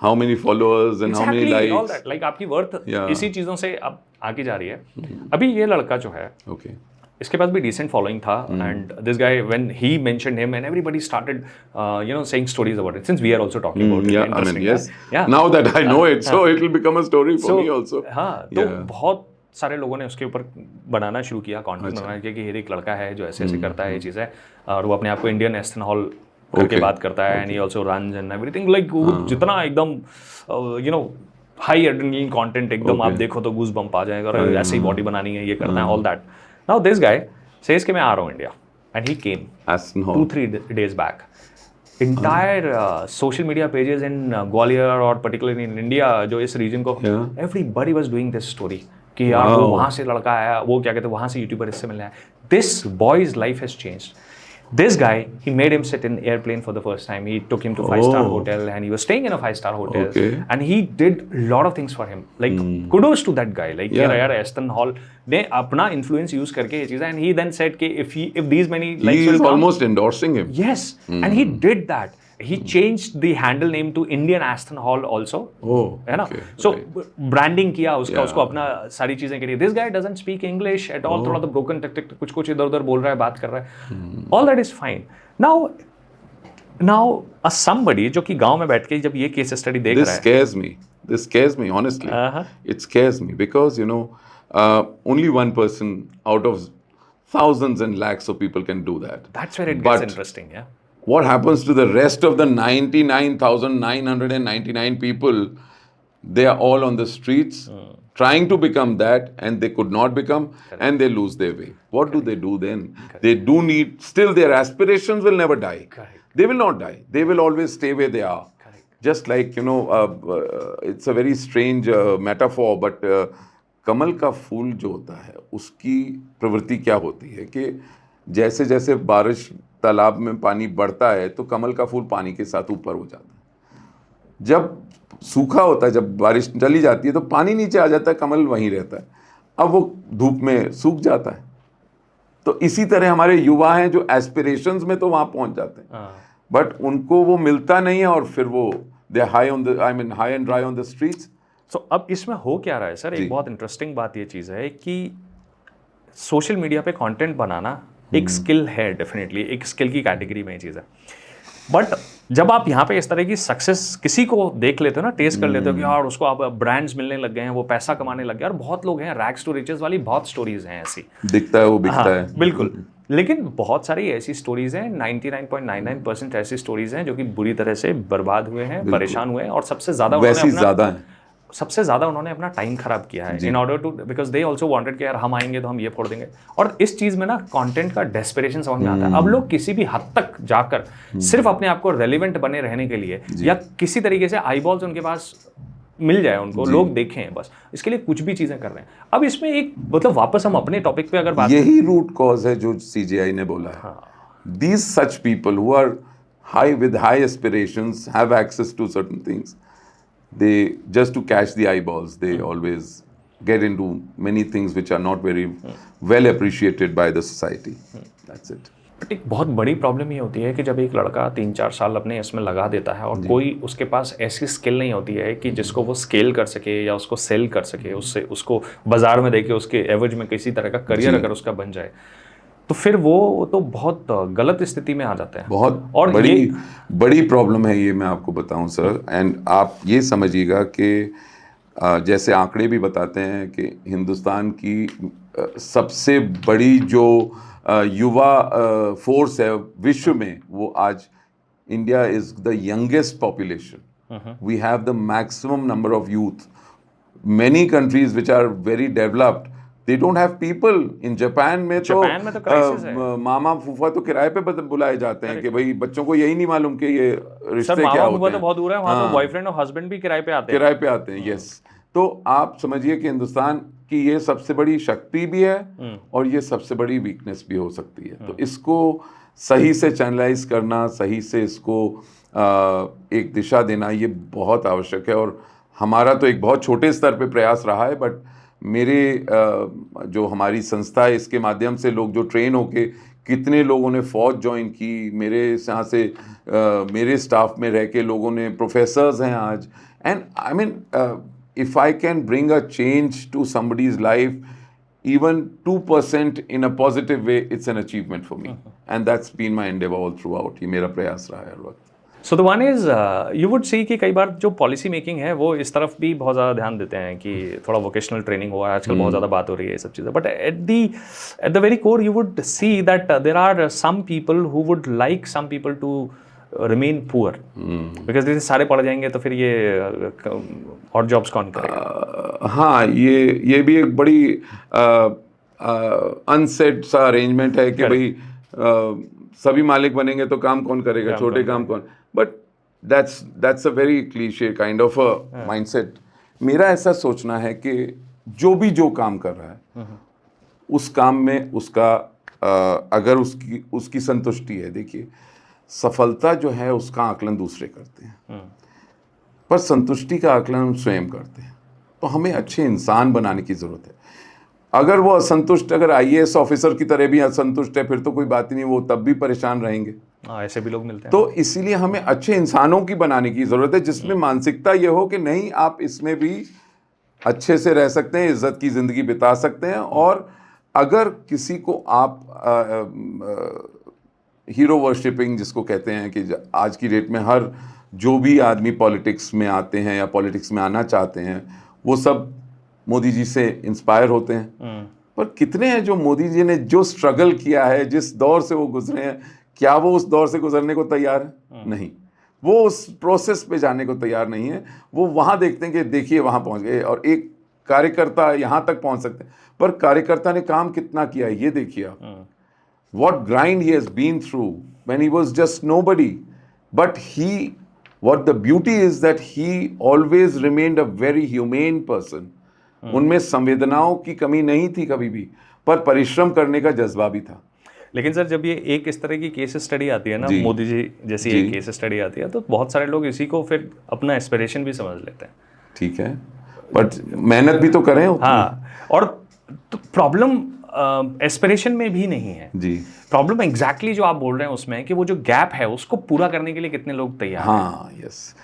S2: How many followers and how many
S3: Exactly, all
S2: likes?
S3: that. Like आपकी वर्थ
S2: Yeah.
S3: इसी चीजों से अब आगे जा रही है। अभी ये लड़का जो है
S2: Okay.
S3: इसके पास भी decent following था, and this guy when he mentioned him and everybody started saying stories about it, since we are also talking about it.
S2: Yeah, I mean,
S3: Interesting,
S2: yes.
S3: yeah.
S2: Now that I know it, so it will become a story for me also.
S3: हाँ, तो
S2: Yeah.
S3: बहुत सारे लोगों ने उसके ऊपर बनाना शुरू किया, कंटेंट बनाना किया कि ये एक लड़का है जो ऐसे ऐसे करता है ये चीज़ है, और वो अपने आप को इंडियन एस्टन हॉल करके
S2: Okay.
S3: बात करता है, and he also runs and everything, like जितना एकदम हाई एड्रेनलिन कंटेंट एकदम आप देखो तो गूज बम्प आ जाएगा, और ऐसे ही बॉडी बनानी है, ये करना है, all that. Now this guy says कि मैं आ रहा हूँ India, and he came
S2: Aston Hall.
S3: 2-3 days back. Entire social media pages in Gwalior or particularly in India, जो इस region को,
S2: Yeah.
S3: everybody was doing this story कि यार वो वहाँ से लड़का आया, वो क्या कहते हैं वहाँ से यूट्यूबर इससे मिलने आया। This boy's life has changed. This guy, he made him sit in airplane for the first time. He took him to 5-star hotel, and he was staying in a 5-star hotel.
S2: Okay.
S3: And he did a lot of things for him. Like kudos to that guy. Like
S2: Yeah.
S3: यार Aston Hall ने अपना influence use करके ये चीज़ है, and he then said कि if these many likes
S2: He
S3: will
S2: is
S3: come,
S2: almost endorsing him.
S3: yes, and he did that. he changed the handle name to Indian Aston Hall also, है ना? So branding किया उसका, उसको अपना सारी चीजें करी. This guy doesn't speak English at all, थोड़ा तो broken टिक कुछ इधर उधर बोल रहा है, बात कर रहा है. All that is fine. Now a somebody जो कि गांव में बैठ के जब ये केस स्टडी देख रहा है,
S2: This scares me, honestly. It scares me because, only one person out of thousands and lakhs of people can do that.
S3: That's where it gets interesting, yeah.
S2: What happens to the rest of the 99,999 people? They are all on the streets trying to become that, and they could not become, and they lose their way. What do they do then? They do need, still their aspirations will never die. They will not die. They will always stay where they are. Just like, it's a very strange metaphor, but कमल का फूल जो होता है उसकी प्रवृत्ति क्या होती है कि जैसे जैसे बारिश तालाब में पानी बढ़ता है तो कमल का फूल पानी के साथ ऊपर हो जाता है. जब सूखा होता है, जब बारिश चली जाती है तो पानी नीचे आ जाता है, कमल वहीं रहता है. अब वो धूप में सूख जाता है. तो इसी तरह हमारे युवा हैं जो एस्पिरेशंस में तो वहाँ पहुँच जाते हैं, बट उनको वो मिलता नहीं है और फिर वो they high and dry on the streets.
S3: So, अब इसमें हो क्या रहा है सर? एक बहुत इंटरेस्टिंग बात ये चीज़ है कि सोशल मीडिया पे कंटेंट बनाना एक स्किल है, डेफिनेटली एक स्किल की कैटेगरी में ये चीज़ है. बट जब आप यहाँ पे इस तरह की सक्सेस किसी को देख लेते हो ना, टेस्ट कर लेते हो कि यार उसको आप ब्रांड्स मिलने लग गए हैं, वो पैसा कमाने लग गए, और बहुत लोग हैं, रैग्स टू रिचेस वाली बहुत स्टोरीज हैं ऐसी,
S2: दिखता है वो बिकता है.
S3: बिल्कुल. लेकिन बहुत सारी ऐसी स्टोरीज हैं, 99.99% ऐसी स्टोरीज हैं जो कि बुरी तरह से बर्बाद हुए हैं, परेशान हुए हैं, और सबसे ज़्यादा उन्होंने अपना टाइम खराब किया है in order to, because they also wanted कि यार हम आएंगे तो हम ये फोड़ देंगे. और इस चीज़ में ना कंटेंट का डेस्परेशन समझ में आता है. अब लोग किसी भी हद तक जाकर सिर्फ अपने आप को रेलिवेंट बने रहने के लिए या किसी तरीके से आईबॉल्स उनके पास मिल जाए, उनको लोग देखें, बस इसके लिए कुछ भी चीज़ें कर रहे हैं. अब इसमें एक मतलब वापस हम अपने टॉपिक पे अगर बात,
S2: यही रूट कॉज है जो CGI ने बोला है. These such people who are high with high aspirations have access to certain things. They just to catch the eyeballs, they always get into many things which are not very well appreciated by the society. That's it.
S3: But एक बहुत बड़ी problem ये होती है कि जब एक लड़का 3-4 साल अपने इसमें लगा देता है और कोई उसके पास ऐसी स्किल नहीं होती है कि जिसको वो स्केल कर सके या उसको सेल कर सके, उससे उसको बाजार में देके उसके एवरेज में किसी तरह का करियर अगर उसका बन जाए, तो फिर वो तो बहुत गलत स्थिति में आ जाते हैं.
S2: बहुत
S3: और
S2: बड़ी प्रॉब्लम है ये, मैं आपको बताऊं सर. एंड आप ये समझिएगा कि जैसे आंकड़े भी बताते हैं कि हिंदुस्तान की सबसे बड़ी जो युवा फोर्स है विश्व में, वो आज India is the youngest population. We have the maximum number of youth. Many countries which are very developed, they don't have people. in Japan में तो मामा फूफा तो किराए पे बुलाए जाते हैं कि भाई बच्चों को यही नहीं मालूम कि ये रिश्ते क्या होते हैं.
S3: तो बहुत दूर है वहाँ, तो बॉयफ्रेंड और हस्बैंड भी किराए पे आते हैं.
S2: यस. तो आप समझिए कि हिंदुस्तान की ये सबसे बड़ी शक्ति भी है और ये सबसे बड़ी वीकनेस भी हो सकती है. तो इसको सही से चैनलाइज करना, सही से इसको एक दिशा देना, ये बहुत आवश्यक है. और हमारा तो एक बहुत छोटे स्तर पे प्रयास रहा है, बट मेरे जो हमारी संस्था है इसके माध्यम से लोग जो ट्रेन होके, कितने लोगों ने फौज ज्वाइन की, मेरे यहाँ से मेरे स्टाफ में रह के लोगों ने, प्रोफेसर्स हैं आज. And I mean if I can bring a change to somebody's life, even 2% in a positive way, it's an achievement for me. And that's been my endeavor all throughout. ये मेरा प्रयास रहा है हर वक्त.
S3: So the one is you would सी कि कई बार जो policy making है वो इस तरफ भी बहुत ज़्यादा ध्यान देते हैं कि थोड़ा वोकेशनल ट्रेनिंग हुआ है, आजकल बहुत ज़्यादा बात हो रही है ये सब चीज़ें. But at the very core you would see that there are some people who would like some people to remain poor, because जैसे सारे पढ़ जाएंगे तो फिर ये और जॉब्स कौन करेगा.
S2: हाँ, ये भी एक बड़ी अनसेट सा अरेंजमेंट है कि भाई सभी मालिक बनेंगे तो काम कौन करेगा, छोटे काम कौन. But that's a very cliche kind of a mindset. मेरा ऐसा सोचना है कि जो काम कर रहा है उस काम में उसका अगर उसकी संतुष्टि है. देखिए, सफलता जो है उसका आकलन दूसरे करते हैं, पर संतुष्टि का आकलन हम स्वयं करते हैं. तो हमें अच्छे इंसान बनाने की ज़रूरत है. अगर वो असंतुष्ट, अगर IAS ऑफिसर की तरह भी असंतुष्ट है, फिर तो कोई बात ही नहीं, वो तब भी परेशान रहेंगे.
S3: ऐसे भी लोग मिलते हैं।
S2: तो इसीलिए हमें अच्छे इंसानों की बनाने की जरूरत है, जिसमें मानसिकता ये हो कि नहीं, आप इसमें भी अच्छे से रह सकते हैं, इज्जत की जिंदगी बिता सकते हैं। और अगर किसी को आप हीरो वर्शिपिंग जिसको कहते हैं कि आज की डेट में हर जो भी आदमी पॉलिटिक्स में आते हैं या पॉलिटिक्स में आना चाहते हैं वो सब मोदी जी से इंस्पायर होते हैं। पर कितने हैं जो मोदी जी ने जो स्ट्रगल किया है, जिस दौर से वो गुजरे हैं, क्या वो उस दौर से गुजरने को तैयार है? नहीं, वो उस प्रोसेस पे जाने को तैयार नहीं है। वो वहाँ देखते हैं कि देखिए वहाँ पहुँच गए, और एक कार्यकर्ता यहाँ तक पहुँच सकते हैं, पर कार्यकर्ता ने काम कितना किया है ये देखिए आप। What grind he has been through when he was just nobody, but what the beauty is that he always remained a very humane person. उनमें संवेदनाओं की कमी नहीं थी कभी भी, पर परिश्रम करने का जज्बा भी था।
S3: लेकिन सर जब ये एक इस तरह की केस स्टडी आती है ना,
S2: जी।
S3: मोदी जी जैसी एक केस स्टडी आती है, तो बहुत सारे लोग इसी को फिर अपना एस्पिरेशन भी समझ लेते हैं।
S2: ठीक है, बट मेहनत भी तो करें उतनी।
S3: हाँ, और तो प्रॉब्लम एस्पिरेशन में भी नहीं है
S2: जी।
S3: प्रॉब्लम एग्जैक्टली जो आप बोल रहे हैं उसमें कि वो जो गैप है उसको पूरा करने के लिए कितने लोग तैयार हैं।
S2: हाँ, यस,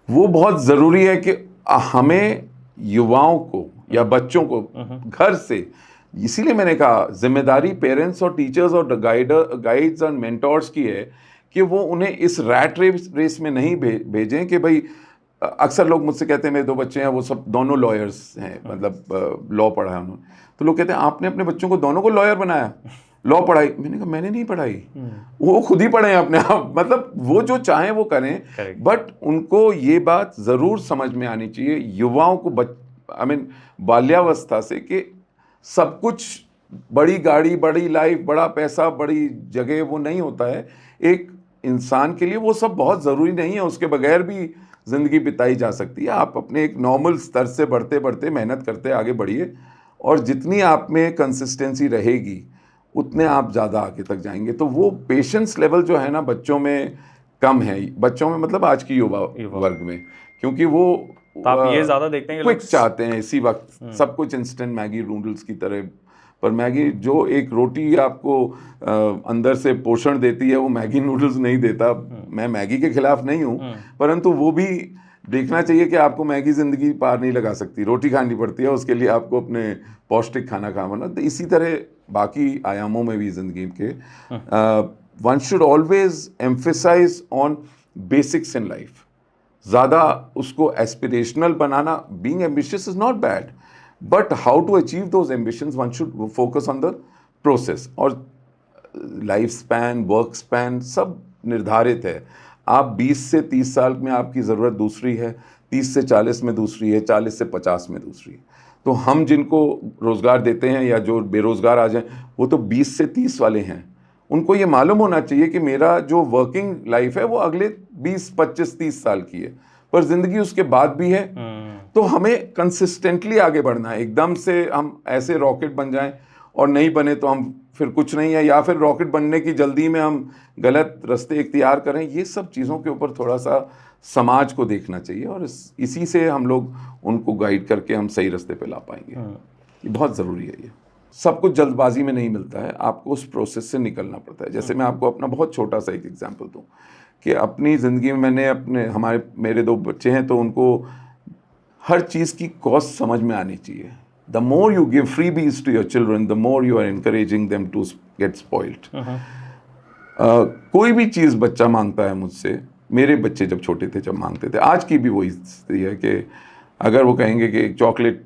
S2: वो बहुत ज़रूरी है कि हमें युवाओं को या बच्चों को घर से, इसीलिए मैंने कहा जिम्मेदारी पेरेंट्स और टीचर्स और गाइड्स और मेंटोर्स की है कि वो उन्हें इस रैट रेस में नहीं भेजें कि भाई, अक्सर लोग मुझसे कहते हैं मेरे 2 बच्चे हैं, वो सब दोनों लॉयर्स हैं, मतलब लॉ पढ़ा है उन्होंने। तो लोग कहते हैं आपने अपने बच्चों को दोनों को लॉयर बनाया, लॉ पढ़ाई? मैंने कहा मैंने नहीं पढ़ाई, वो खुद ही पढ़े हैं अपने आप। मतलब वो जो चाहें वो करें, बट उनको ये बात ज़रूर समझ में आनी चाहिए युवाओं को, बाल्यावस्था से, कि सब कुछ बड़ी गाड़ी, बड़ी लाइफ, बड़ा पैसा, बड़ी जगह वो नहीं होता है। एक इंसान के लिए वो सब बहुत ज़रूरी नहीं है, उसके बगैर भी ज़िंदगी बिताई जा सकती है। आप अपने एक नॉर्मल स्तर से बढ़ते बढ़ते मेहनत करते आगे बढ़िए, और जितनी आप में कंसिस्टेंसी रहेगी उतने आप ज़्यादा आगे तक जाएंगे। तो वो पेशेंस लेवल जो है ना बच्चों में कम है, बच्चों में मतलब आज की युवा वर्ग में, क्योंकि वो
S3: तो आप ये ज़्यादा देखते हैं कि
S2: क्विक चाहते हैं इसी वक्त, सब कुछ इंस्टेंट, मैगी नूडल्स की तरह। पर मैगी जो एक रोटी आपको अंदर से पोषण देती है, वो मैगी नूडल्स नहीं देता। मैं मैगी के खिलाफ नहीं हूँ, परंतु वो भी देखना चाहिए कि आपको मैगी ज़िंदगी पार नहीं लगा सकती, रोटी खानी पड़ती है उसके लिए, आपको अपने पौष्टिक खाना खाना। तो इसी तरह बाकी आयामों में भी ज़िंदगी के one should always emphasize on basics in life. ज़्यादा उसको एस्पिरेशनल बनाना, being ambitious is not bad, but how to achieve those ambitions, one should focus on the process. और लाइफ स्पैन, वर्क स्पैन सब निर्धारित है। आप 20 से 30 साल में आपकी ज़रूरत दूसरी है, 30 से 40 में दूसरी है, 40 से 50 में दूसरी है। तो हम जिनको रोज़गार देते हैं या जो बेरोज़गार आ जाएं, वो तो 20 से 30 वाले हैं। उनको ये मालूम होना चाहिए कि मेरा जो वर्किंग लाइफ है वो अगले 20, 25, 30 साल की है, पर ज़िंदगी उसके बाद भी है। तो हमें कंसिस्टेंटली आगे बढ़ना है। एकदम से हम ऐसे रॉकेट बन जाएं और नहीं बने तो हम फिर कुछ नहीं है, या फिर रॉकेट बनने की जल्दी में हम गलत रास्ते इख्तियार करें। ये सब चीज़ों के ऊपर थोड़ा सा समाज को देखना चाहिए, और इसी से हम लोग उनको गाइड करके हम सही रास्ते पे ला पाएंगे। ये बहुत ज़रूरी है। ये सब कुछ जल्दबाजी में नहीं मिलता है, आपको उस प्रोसेस से निकलना पड़ता है। जैसे मैं आपको अपना बहुत छोटा सा एक एग्जांपल दूं कि अपनी ज़िंदगी में मैंने मेरे 2 बच्चे हैं, तो उनको हर चीज़ की कॉस्ट समझ में आनी चाहिए। The more you give freebies to your children, the more you are encouraging them to get spoiled. कोई भी चीज़ बच्चा मांगता है मुझसे, मेरे बच्चे जब छोटे थे जब मांगते थे, आज की भी वही स्थिति है कि अगर वो कहेंगे कि एक चॉकलेट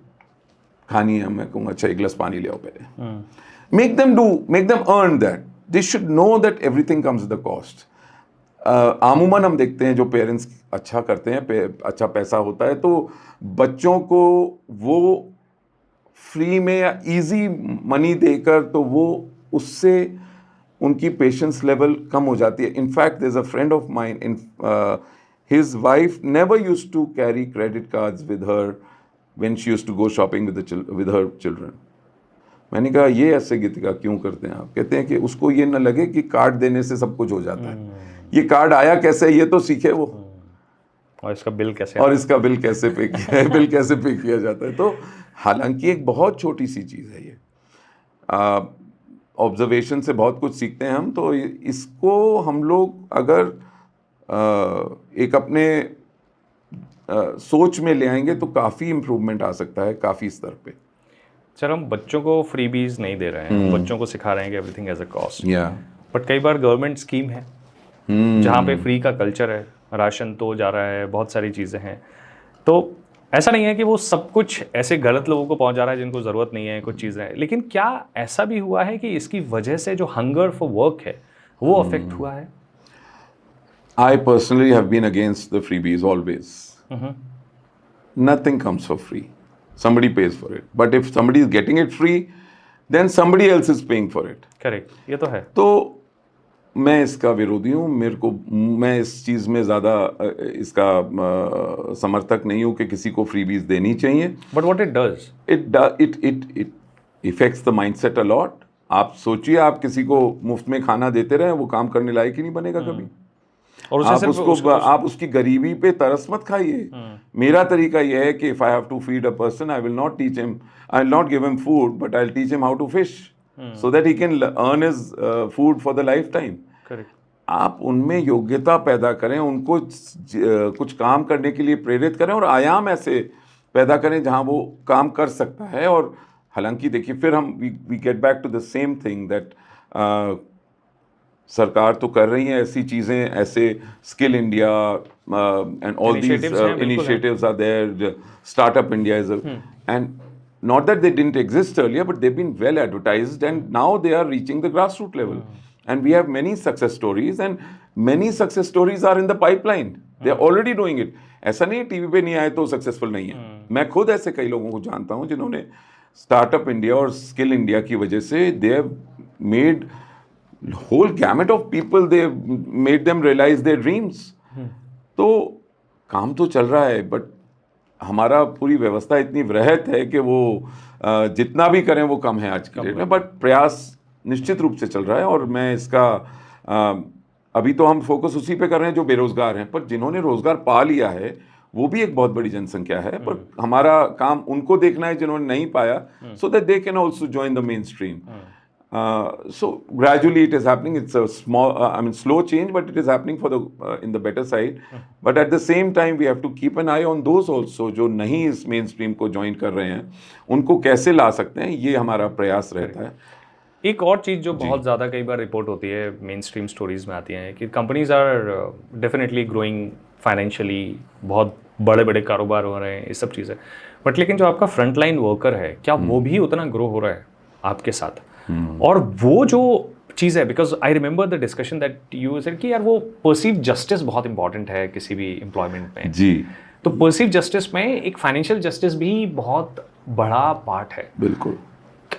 S2: खानी है, मैं कहूँगा अच्छा 1 गिलास पानी ले आओ पहले। Make them earn that. They should know that everything comes with the cost. आमूमन हम देखते हैं जो पेरेंट्स अच्छा करते हैं, अच्छा पैसा होता है, तो बच्चों को वो फ्री में या इजी मनी देकर, तो वो उससे उनकी पेशेंस लेवल कम हो जाती है। In fact there is a friend of mine, in his wife never used to carry credit cards with her when she used to go shopping with her children. मैंने कहा ये ऐसे गीतिका क्यों करते हैं आप? कहते हैं कि उसको ये न लगे कि कार्ड देने से सब कुछ हो जाता है, ये कार्ड आया कैसे ये तो सीखे वो,
S3: और इसका बिल कैसे
S2: बिल कैसे पे किया जाता है। तो हालांकि एक बहुत छोटी सी चीज़ है ये, ऑब्जर्वेशन से बहुत कुछ सीखते हैं हम, तो इसको हम लोग अगर एक अपने सोच में ले आएंगे तो काफ़ी इम्प्रूवमेंट आ सकता है काफ़ी स्तर पे।
S3: सर हम बच्चों को फ्रीबीज नहीं दे रहे हैं, हम बच्चों को सिखा रहे हैं कि एवरीथिंग एज अ कॉस्ट,
S2: या
S3: बट कई बार गवर्नमेंट स्कीम है जहाँ पे फ्री का कल्चर है, राशन तो जा रहा है, बहुत सारी चीज़ें हैं, तो ऐसा नहीं है कि वो सब कुछ ऐसे गलत लोगों को पहुंच जा रहा है जिनको ज़रूरत नहीं है कुछ चीज़ें हैं, लेकिन क्या ऐसा भी हुआ है कि इसकी वजह से जो हंगर फॉर वर्क है वो अफेक्ट हुआ है?
S2: I personally have been against the freebies always. Nothing comes for free. Somebody pays for it. But if somebody is getting it free, then somebody else is paying for it.
S3: Correct, ये तो है।
S2: तो मैं इसका विरोधी हूँ। मैं इस चीज़ में ज़्यादा इसका समर्थक नहीं हूँ कि किसी को फ्रीबीज देनी चाहिए।
S3: But what it does,
S2: it effects the mindset a lot. आप सोचिए, आप किसी को मुफ्त में खाना देते रहे, वो काम करने लायक ही नहीं बनेगा कभी।
S3: और
S2: आप उसकी गरीबी पे तरस मत खाइए। मेरा तरीका यह है कि if I have to feed a person, I will not teach him, I will not give him food, but I will teach him how to fish, so that he can earn his food for the lifetime.
S3: Correct,
S2: आप उनमें योग्यता पैदा करें, उनको कुछ काम करने के लिए प्रेरित करें और आयाम ऐसे पैदा करें जहां वो काम कर सकता है। और हालांकि देखिए, फिर हम we get back to the same thing that सरकार तो कर रही है ऐसी चीज़ें, ऐसे skill India and all these initiatives are there, startup India is and not that they didn't exist earlier, but they've been well advertised and now they are reaching the grassroots level. And we have many success stories and many success stories are in the pipeline. They are already doing it. ऐसा नहीं TV पे नहीं आए तो successful नहीं है। मैं खुद ऐसे कई लोगों को जानता हूँ जिन्होंने स्टार्टअप इंडिया और स्किल इंडिया की वजह से they have made whole gamut of people, they have made them realize their dreams. तो काम तो चल रहा है, बट हमारा पूरी व्यवस्था इतनी वृहत है कि वो जितना भी करें वो कम है आज के डेट में। बट प्रयास निश्चित रूप से चल रहा है और मैं इसका अभी तो हम फोकस उसी पे कर रहे हैं जो बेरोजगार हैं, पर जिन्होंने रोजगार पा लिया है वो भी एक बहुत बड़ी जनसंख्या है। पर हमारा काम उनको देखना है जिन्होंने नहीं पाया, so that they can also join the main stream. So gradually it is happening. It's a small, slow change, but it is happening for the in the better side. But at the same time, we have to keep an eye on those also जो नहीं इस main stream को join कर रहे हैं, उनको कैसे ला सकते हैं, ये हमारा प्रयास रहता है।
S3: एक और चीज़ जो बहुत ज़्यादा कई बार रिपोर्ट होती है, मेन स्ट्रीम स्टोरीज में आती हैं कि companies are definitely growing financially, बहुत बड़े बड़े कारोबार हो रहे हैं, ये सब चीज़ें, बट लेकिन जो आपका फ्रंट लाइन वर्कर है, क्या वो भी उतना ग्रो हो रहा है आपके साथ? और वो जो चीज़ है, because I remember the discussion that you said कि यार वो परसीव जस्टिस बहुत इंपॉर्टेंट है किसी भी एम्प्लॉयमेंट में।
S2: जी,
S3: तो परसीव जस्टिस में एक फाइनेंशियल जस्टिस भी बहुत बड़ा पार्ट है।
S2: बिल्कुल।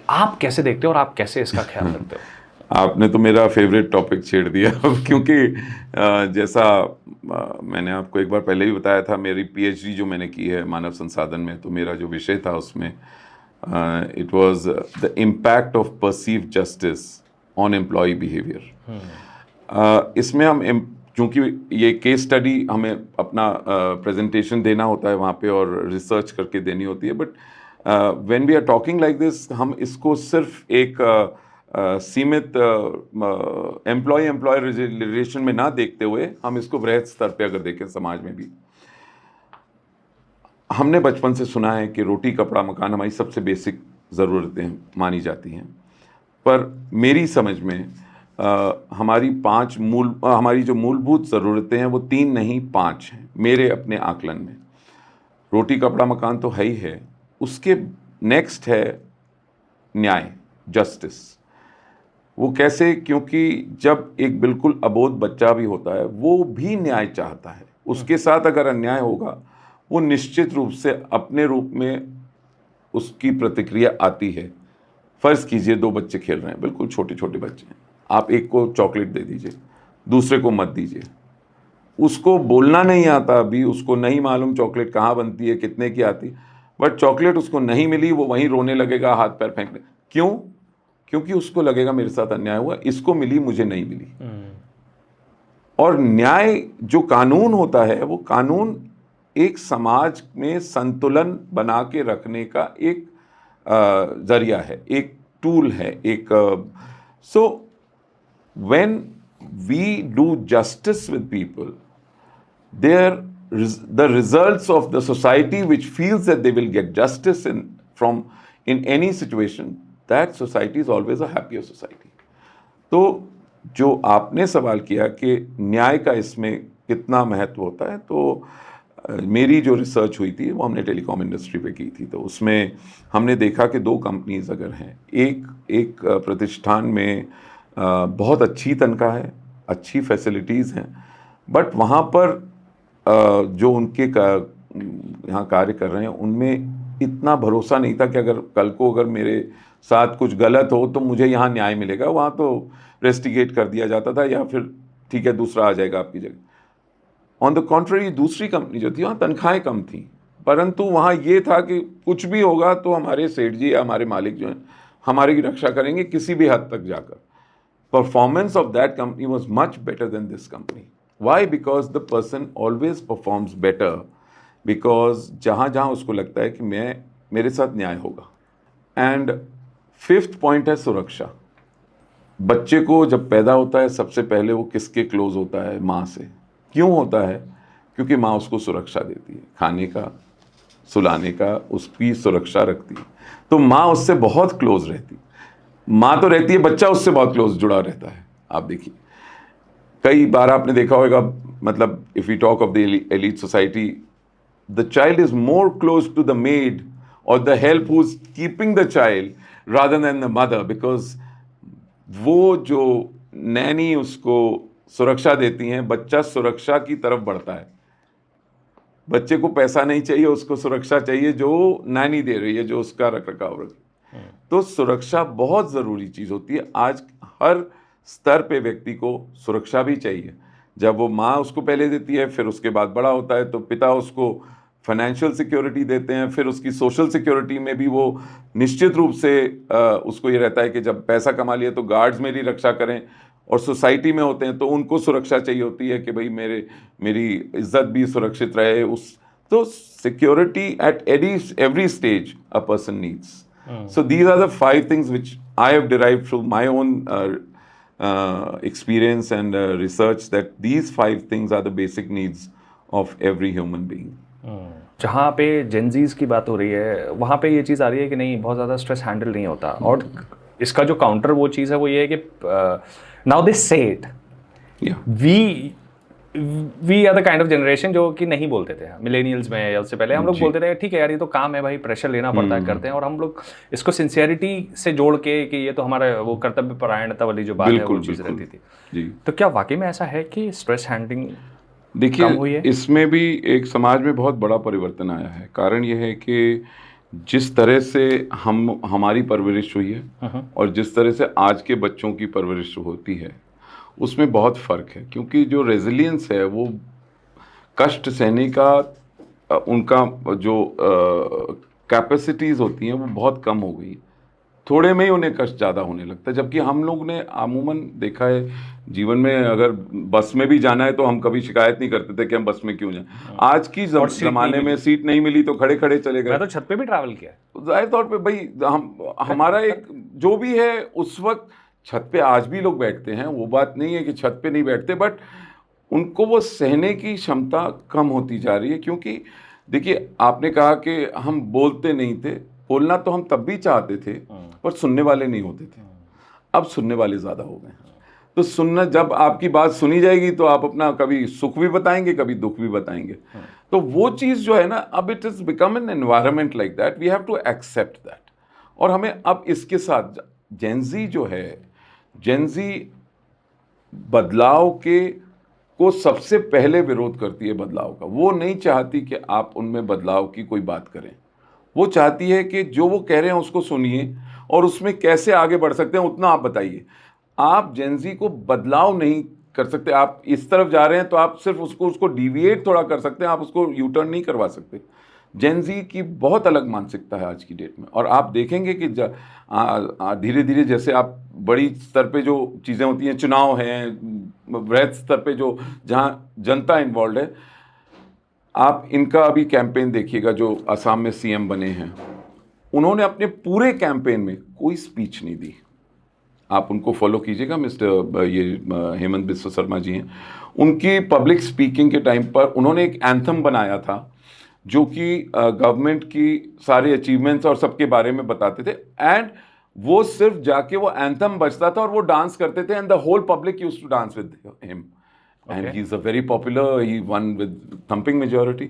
S3: आप कैसे देखते हो और आप कैसे इसका ख्याल रखते हो?
S2: आपने तो मेरा फेवरेट टॉपिक छेड़ दिया क्योंकि जैसा मैंने आपको एक बार पहले भी बताया था, मेरी पीएचडी जो मैंने की है मानव संसाधन में, तो मेरा जो विषय था उसमें it was the impact of perceived justice on employee behavior. इसमें हम चूँकि ये केस स्टडी हमें अपना प्रेजेंटेशन देना होता है वहाँ पे और रिसर्च करके देनी होती है, but when we are talking like this, हम इसको सिर्फ एक सीमित एम्प्लॉयर रिलेशन में ना देखते हुए हम इसको वृहद स्तर पे अगर देखें समाज में भी, हमने बचपन से सुना है कि रोटी कपड़ा मकान हमारी सबसे बेसिक ज़रूरतें मानी जाती हैं, पर मेरी समझ में हमारी जो मूलभूत ज़रूरतें हैं वो 3 नहीं 5 हैं मेरे अपने आकलन में। रोटी कपड़ा मकान तो है ही है, उसके नेक्स्ट है न्याय, जस्टिस। वो कैसे? क्योंकि जब एक बिल्कुल अबोध बच्चा भी होता है वो भी न्याय चाहता है, उसके साथ अगर अन्याय होगा वो निश्चित रूप से अपने रूप में उसकी प्रतिक्रिया आती है। फ़र्ज़ कीजिए 2 बच्चे खेल रहे हैं, बिल्कुल छोटे छोटे बच्चे हैं, आप एक को चॉकलेट दे दीजिए, दूसरे को मत दीजिए। उसको बोलना नहीं आता, अभी उसको नहीं मालूम चॉकलेट कहाँ बनती है, कितने की आती, बट चॉकलेट उसको नहीं मिली, वो वहीं रोने लगेगा, हाथ पैर फेंकने। क्यों? क्योंकि उसको लगेगा मेरे साथ अन्याय हुआ, इसको मिली मुझे नहीं मिली। और न्याय जो कानून होता है, वो कानून एक समाज में संतुलन बना के रखने का एक जरिया है, एक टूल है, एक So when we do justice with people, the results of the society which feels that they will get justice in any situation, that society is always a happier society. तो जो आपने सवाल किया कि न्याय का इसमें कितना महत्व होता है, तो मेरी जो रिसर्च हुई थी वो हमने टेलीकॉम इंडस्ट्री पे की थी। तो उसमें हमने देखा कि 2 कंपनीज अगर हैं, एक प्रतिष्ठान में बहुत अच्छी तनख्वाह है, अच्छी फैसिलिटीज़ हैं, बट वहाँ पर जो उनके यहाँ कार्य कर रहे हैं उनमें इतना भरोसा नहीं था कि अगर कल को अगर मेरे साथ कुछ गलत हो तो मुझे यहाँ न्याय मिलेगा। वहाँ तो रेस्टिगेट कर दिया जाता था या फिर ठीक है दूसरा आ जाएगा आपकी जगह। ऑन द कॉन्ट्ररी दूसरी कंपनी जो थी वहाँ तनख्वाहें कम थी, परंतु वहाँ ये था कि कुछ भी होगा तो हमारे सेठ जी या हमारे मालिक जो हैं हमारी रक्षा करेंगे किसी भी हद तक जाकर। Performance of that company was much better than this company. Why? Because the person always performs better, because जहाँ जहाँ उसको लगता है कि मेरे साथ न्याय होगा। एंड 5th पॉइंट है सुरक्षा। बच्चे को जब पैदा होता है सबसे पहले वो किसके क्लोज होता है? माँ से। क्यों होता है? क्योंकि माँ उसको सुरक्षा देती है, खाने का, सुलाने का, उसकी सुरक्षा रखती है। तो माँ उससे बहुत क्लोज रहती है। माँ तो रहती है, बच्चा उससे बहुत क्लोज जुड़ा रहता है। आप देखिए कई बार आपने देखा होगा, मतलब if you talk of the elite society, the child is more close to the maid or the help who is keeping the child rather than the mother, because वो जो नैनी उसको सुरक्षा देती हैं, बच्चा सुरक्षा की तरफ बढ़ता है। बच्चे को पैसा नहीं चाहिए, उसको सुरक्षा चाहिए जो नैनी दे रही है, जो उसका रख रखाव रखी। तो सुरक्षा बहुत ज़रूरी चीज़ होती है। आज हर स्तर पे व्यक्ति को सुरक्षा भी चाहिए। जब वो माँ उसको पहले देती है, फिर उसके बाद बड़ा होता है तो पिता उसको फाइनेंशियल सिक्योरिटी देते हैं, फिर उसकी सोशल सिक्योरिटी में भी वो निश्चित रूप से उसको ये रहता है कि जब पैसा कमा लिया तो गार्ड्स मेरी रक्षा करें, और सोसाइटी में होते हैं तो उनको सुरक्षा चाहिए होती है कि भाई मेरी इज्जत भी सुरक्षित रहे। तो security at every stage a person needs. So these are the 5 things which I have derived from my own experience and research, that these 5 things are the basic needs of every human being.
S3: जहाँ पे Gen Zs की बात हो रही है वहाँ पे ये चीज़ आ रही है कि नहीं, बहुत ज़्यादा स्ट्रेस हैंडल नहीं होता। और इसका जो काउंटर वो चीज़ है वो ये है कि now they say it, we are the kind of generation जो कि नहीं बोलते थे मिलेनियल्स में, या उससे पहले हम लोग बोलते थे ठीक है यार ये तो काम है भाई, प्रेशर लेना पड़ता है, करते हैं। और हम लोग इसको सिंसियरिटी से जोड़ के कि ये तो हमारा वो कर्तव्य परायणता वाली जो बात है वो चीज़ रहती थी जी। तो क्या वाकई में ऐसा है कि स्ट्रेस हैंडलिंग
S2: देखिए इसमें भी एक समाज में बहुत बड़ा परिवर्तन आया है। कारण यह है कि जिस तरह से हमारी परवरिश हुई है और जिस तरह से आज के बच्चों की परवरिश होती है उसमें बहुत फ़र्क है। क्योंकि जो रेजिलियंस है, वो कष्ट सहने का उनका जो कैपेसिटीज़ होती हैं वो बहुत कम हो गई। थोड़े में ही उन्हें कष्ट ज़्यादा होने लगता है। जबकि हम लोग ने अमूमन देखा है जीवन में, अगर बस में भी जाना है तो हम कभी शिकायत नहीं करते थे कि हम बस में क्यों जाएं। आज की ज़माने में सीट नहीं मिली तो खड़े खड़े चले गए।
S3: मैं तो छत पे भी ट्रैवल किया।
S2: जाहिर तौर पे भाई हमारा एक जो भी है उस वक्त छत पे आज भी लोग बैठते हैं, वो बात नहीं है कि छत पे नहीं बैठते, बट उनको वो सहने की क्षमता कम होती जा रही है। क्योंकि देखिए आपने कहा कि हम बोलते नहीं थे, बोलना तो हम तब भी चाहते थे पर सुनने वाले नहीं होते थे। अब सुनने वाले ज़्यादा हो गए। तो सुनना, जब आपकी बात सुनी जाएगी तो आप अपना कभी सुख भी बताएंगे, कभी दुख भी बताएंगे। तो वो चीज़ जो है ना, अब it is become an environment like that, we have to accept that. और हमें अब इसके साथ जेनजी जो है, जेनजी बदलाव को सबसे पहले विरोध करती है बदलाव का। वो नहीं चाहती कि आप उनमें बदलाव की कोई बात करें। वो चाहती है कि जो वो कह रहे हैं उसको सुनिए और उसमें कैसे आगे बढ़ सकते हैं उतना आप बताइए। आप जेनजी को बदलाव नहीं कर सकते। आप इस तरफ जा रहे हैं तो आप सिर्फ उसको डिविएट थोड़ा कर सकते हैं, आप उसको यू टर्न नहीं करवा सकते। जेनजी की बहुत अलग मानसिकता है आज की डेट में। और आप देखेंगे कि धीरे धीरे जैसे आप बड़ी स्तर पे जो चीज़ें होती हैं, चुनाव हैं, वृहद स्तर पे जो जहाँ जनता इन्वॉल्व है, आप इनका अभी कैंपेन देखिएगा जो असम में सीएम बने हैं, उन्होंने अपने पूरे कैंपेन में कोई स्पीच नहीं दी। आप उनको फॉलो कीजिएगा, मिस्टर ये हेमंत बिस्व शर्मा जी हैं, उनकी पब्लिक स्पीकिंग के टाइम पर उन्होंने एक एंथम बनाया था जो कि गवर्नमेंट की सारे अचीवमेंट्स और सबके बारे में बताते थे, एंड वो सिर्फ जाके वो एंथम बजता था और वो डांस करते थे, and the whole public used to dance with him, and he is a very popular, he won with thumping majority.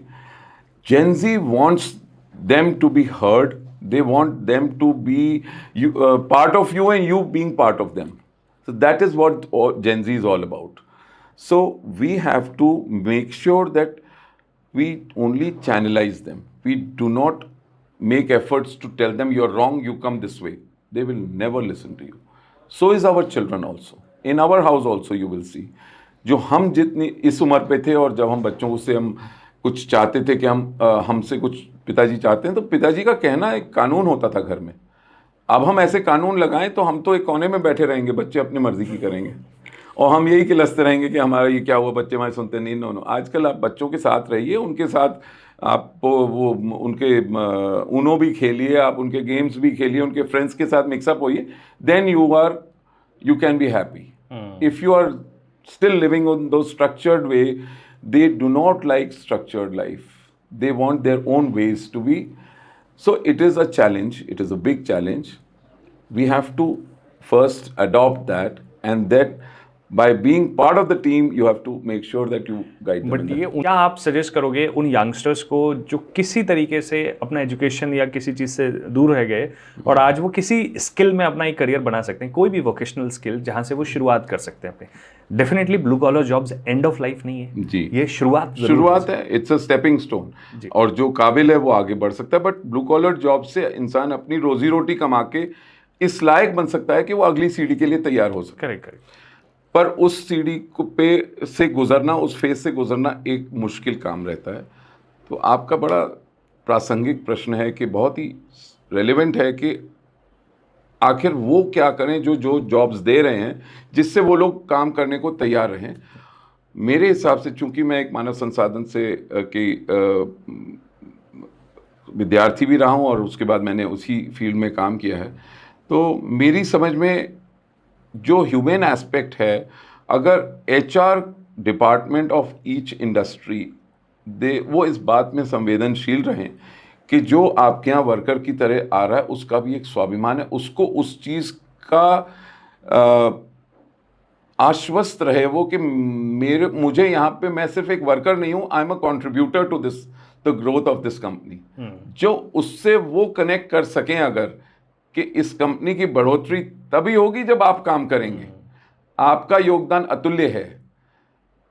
S2: Gen Z wants them to be heard. They want them to be part of you and you being part of them. So that is what Gen Z is all about. So we have to make sure that we only channelize them. We do not make efforts to tell them you're wrong, you come this way. They will never listen to you. So is our children also. In our house also you will see. जो हम जितनी इस उम्र पे थे और जब हम बच्चों से हम कुछ चाहते थे कि हमसे कुछ पिताजी चाहते हैं, तो पिताजी का कहना एक कानून होता था घर में. अब हम ऐसे कानून लगाएं तो हम तो एक कोने में बैठे रहेंगे, बच्चे अपनी मर्जी की करेंगे और हम यही किलसते रहेंगे कि हमारा ये क्या हुआ, बच्चे हमारे सुनते नहीं. नो. आजकल आप बच्चों के साथ रहिए, उनके साथ आप वो उनके ऊनो भी खेलिए, आप उनके गेम्स भी खेलिए, उनके फ्रेंड्स के साथ मिक्सअप होइए, then you can be happy. If you are still living on those structured way, they do not like structured life. They want their own ways to be. So it is a challenge. It is a big challenge. We have to first adopt that, and that by being part of the team, you have to make sure that you guide them.
S3: But ये क्या आप suggest करोगे उन youngsters को जो किसी तरीके से अपना एजुकेशन या किसी चीज़ से दूर रह गए और आज वो किसी स्किल में अपना एक करियर बना सकते हैं, कोई भी वोकेशनल स्किल जहाँ से वो शुरुआत कर सकते हैं अपने. Definitely blue collar jobs end of life नहीं है
S2: जी,
S3: ये शुरुआत
S2: है. इट्स अ स्टेपिंग स्टोन, और जो काबिल है वो आगे बढ़ सकता है. बट ब्लू कॉलर जॉब से इंसान अपनी रोजी रोटी कमा के इस लायक बन सकता है कि वो अगली सीढ़ी के लिए तैयार हो सके.
S3: करेक्ट.
S2: पर उस सीढ़ी को पे से गुजरना, उस फेज से गुजरना एक मुश्किल काम रहता है. तो आपका बड़ा प्रासंगिक प्रश्न है कि बहुत ही रेलेवेंट है कि आखिर वो क्या करें जो जॉब्स दे रहे हैं जिससे वो लोग काम करने को तैयार रहें. मेरे हिसाब से, चूंकि मैं एक मानव संसाधन से विद्यार्थी भी रहा हूँ और उसके बाद मैंने उसी फील्ड में काम किया है, तो मेरी समझ में जो ह्यूमन एस्पेक्ट है, अगर HR department of each industry वो इस बात में संवेदनशील रहें कि जो आपके यहाँ वर्कर की तरह आ रहा है उसका भी एक स्वाभिमान है, उसको उस चीज़ का आश्वस्त रहे वो कि मुझे यहाँ पे मैं सिर्फ एक वर्कर नहीं हूँ, I am a contributor to this the growth of this company. जो उससे वो कनेक्ट कर सकें अगर कि इस कंपनी की बढ़ोतरी तभी होगी जब आप काम करेंगे, आपका योगदान अतुल्य है,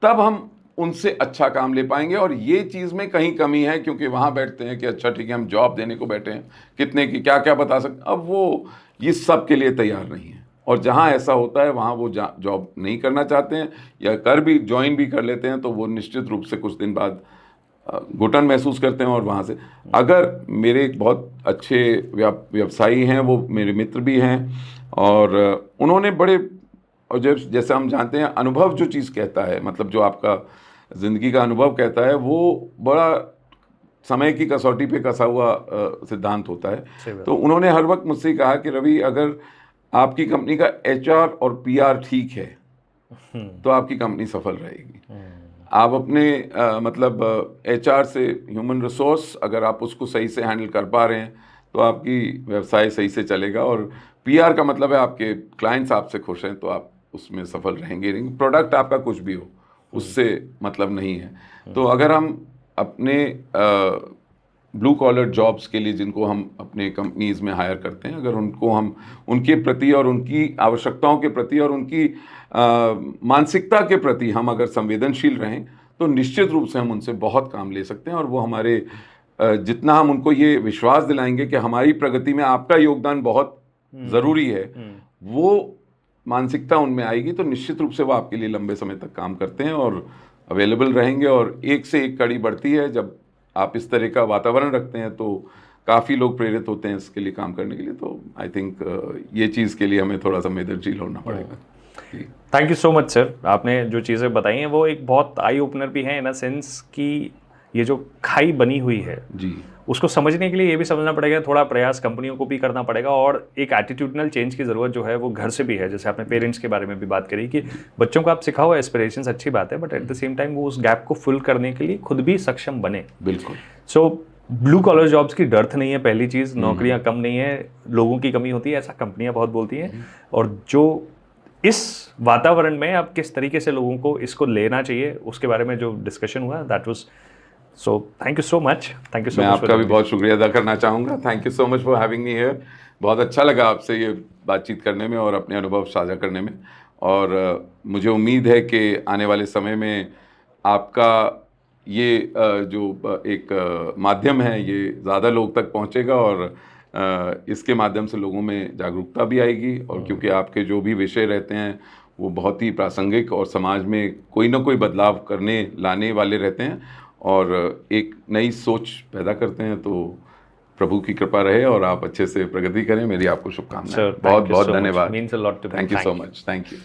S2: तब हम उनसे अच्छा काम ले पाएंगे. और ये चीज़ में कहीं कमी है, क्योंकि वहाँ बैठते हैं कि अच्छा ठीक है हम जॉब देने को बैठे हैं, कितने की क्या क्या बता सकते. अब वो ये सब के लिए तैयार नहीं है, और जहाँ ऐसा होता है वहाँ वो जॉब नहीं करना चाहते हैं, या ज्वाइन भी कर लेते हैं तो वो निश्चित रूप से कुछ दिन बाद घुटन महसूस करते हैं. और वहाँ से अगर मेरे एक बहुत अच्छे व्यवसायी हैं, वो मेरे मित्र भी हैं, और उन्होंने बड़े, और जैसे हम जानते हैं अनुभव जो चीज़ कहता है, मतलब जो आपका ज़िंदगी का अनुभव कहता है, वो बड़ा समय की कसौटी पे कसा हुआ सिद्धांत होता है. तो उन्होंने हर वक्त मुझसे कहा कि रवि, अगर आपकी कंपनी का HR और PR ठीक है तो आपकी कंपनी सफल रहेगी. आप अपने मतलब HR से ह्यूमन रिसोर्स अगर आप उसको सही से हैंडल कर पा रहे हैं तो आपकी व्यवसाय सही से चलेगा, और PR का मतलब है आपके क्लाइंट्स आपसे खुश हैं तो आप उसमें सफल रहेंगे. प्रोडक्ट आपका कुछ भी हो उससे मतलब नहीं है. तो अगर हम अपने ब्लू कॉलर जॉब्स के लिए जिनको हम अपने कंपनीज में हायर करते हैं, अगर उनको हम उनके प्रति और उनकी आवश्यकताओं के प्रति और उनकी मानसिकता के प्रति हम अगर संवेदनशील रहें, तो निश्चित रूप से हम उनसे बहुत काम ले सकते हैं. और वो हमारे जितना हम उनको ये विश्वास दिलाएंगे कि हमारी प्रगति में आपका योगदान बहुत ज़रूरी है, वो मानसिकता उनमें आएगी, तो निश्चित रूप से वो आपके लिए लंबे समय तक काम करते हैं और अवेलेबल रहेंगे. और एक से एक कड़ी बढ़ती है. जब आप इस तरह का वातावरण रखते हैं तो काफ़ी लोग प्रेरित होते हैं इसके लिए काम करने के लिए. तो आई थिंक ये चीज़ के लिए हमें थोड़ा संवेदनशील होना पड़ेगा.
S3: Thank you so much sir. आपने जो चीज़ें बताई हैं वो एक बहुत आई ओपनर भी है इन अ सेंस कि ये जो खाई बनी हुई है
S2: जी,
S3: उसको समझने के लिए ये भी समझना पड़ेगा, थोड़ा प्रयास कंपनियों को भी करना पड़ेगा, और एक एटीट्यूडनल चेंज की ज़रूरत जो है वो घर से भी है। जैसे आपने पेरेंट्स के बारे में भी बात करी कि बच्चों को आप सिखाओ एस्पिरेशंस, अच्छी बात है, but at the same time वो उस गैप को फुल करने के लिए खुद भी सक्षम बने।
S2: बिल्कुल।
S3: सो ब्लू कॉलर जॉब्स की डर्थ नहीं है, पहली चीज़, नौकरियां कम नहीं है, लोगों की कमी होती है, ऐसा कंपनियां बहुत बोलती हैं। और जो इस वातावरण में अब किस तरीके से लोगों को इसको लेना चाहिए, उसके बारे में जो डिस्कशन हुआ, that was so, thank you so much. Thank you सो
S2: मैं
S3: मच।
S2: आपका भी बहुत शुक्रिया अदा करना चाहूँगा। Thank you so much for having me here. बहुत अच्छा लगा आपसे ये बातचीत करने में और अपने अनुभव साझा करने में, और मुझे उम्मीद है कि आने वाले समय में आपका ये जो एक माध्यम है ये ज़्यादा लोग तक पहुँचेगा, और इसके माध्यम से लोगों में जागरूकता भी आएगी, और क्योंकि आपके जो भी विषय रहते हैं वो बहुत ही प्रासंगिक और समाज में कोई ना कोई बदलाव करने लाने वाले रहते हैं, और एक नई सोच पैदा करते हैं। तो प्रभु की कृपा रहे और आप अच्छे से प्रगति करें, मेरी आपको शुभकामनाएं। बहुत बहुत धन्यवाद।
S3: Means a lot to me.
S2: Thank you so much. Thank you.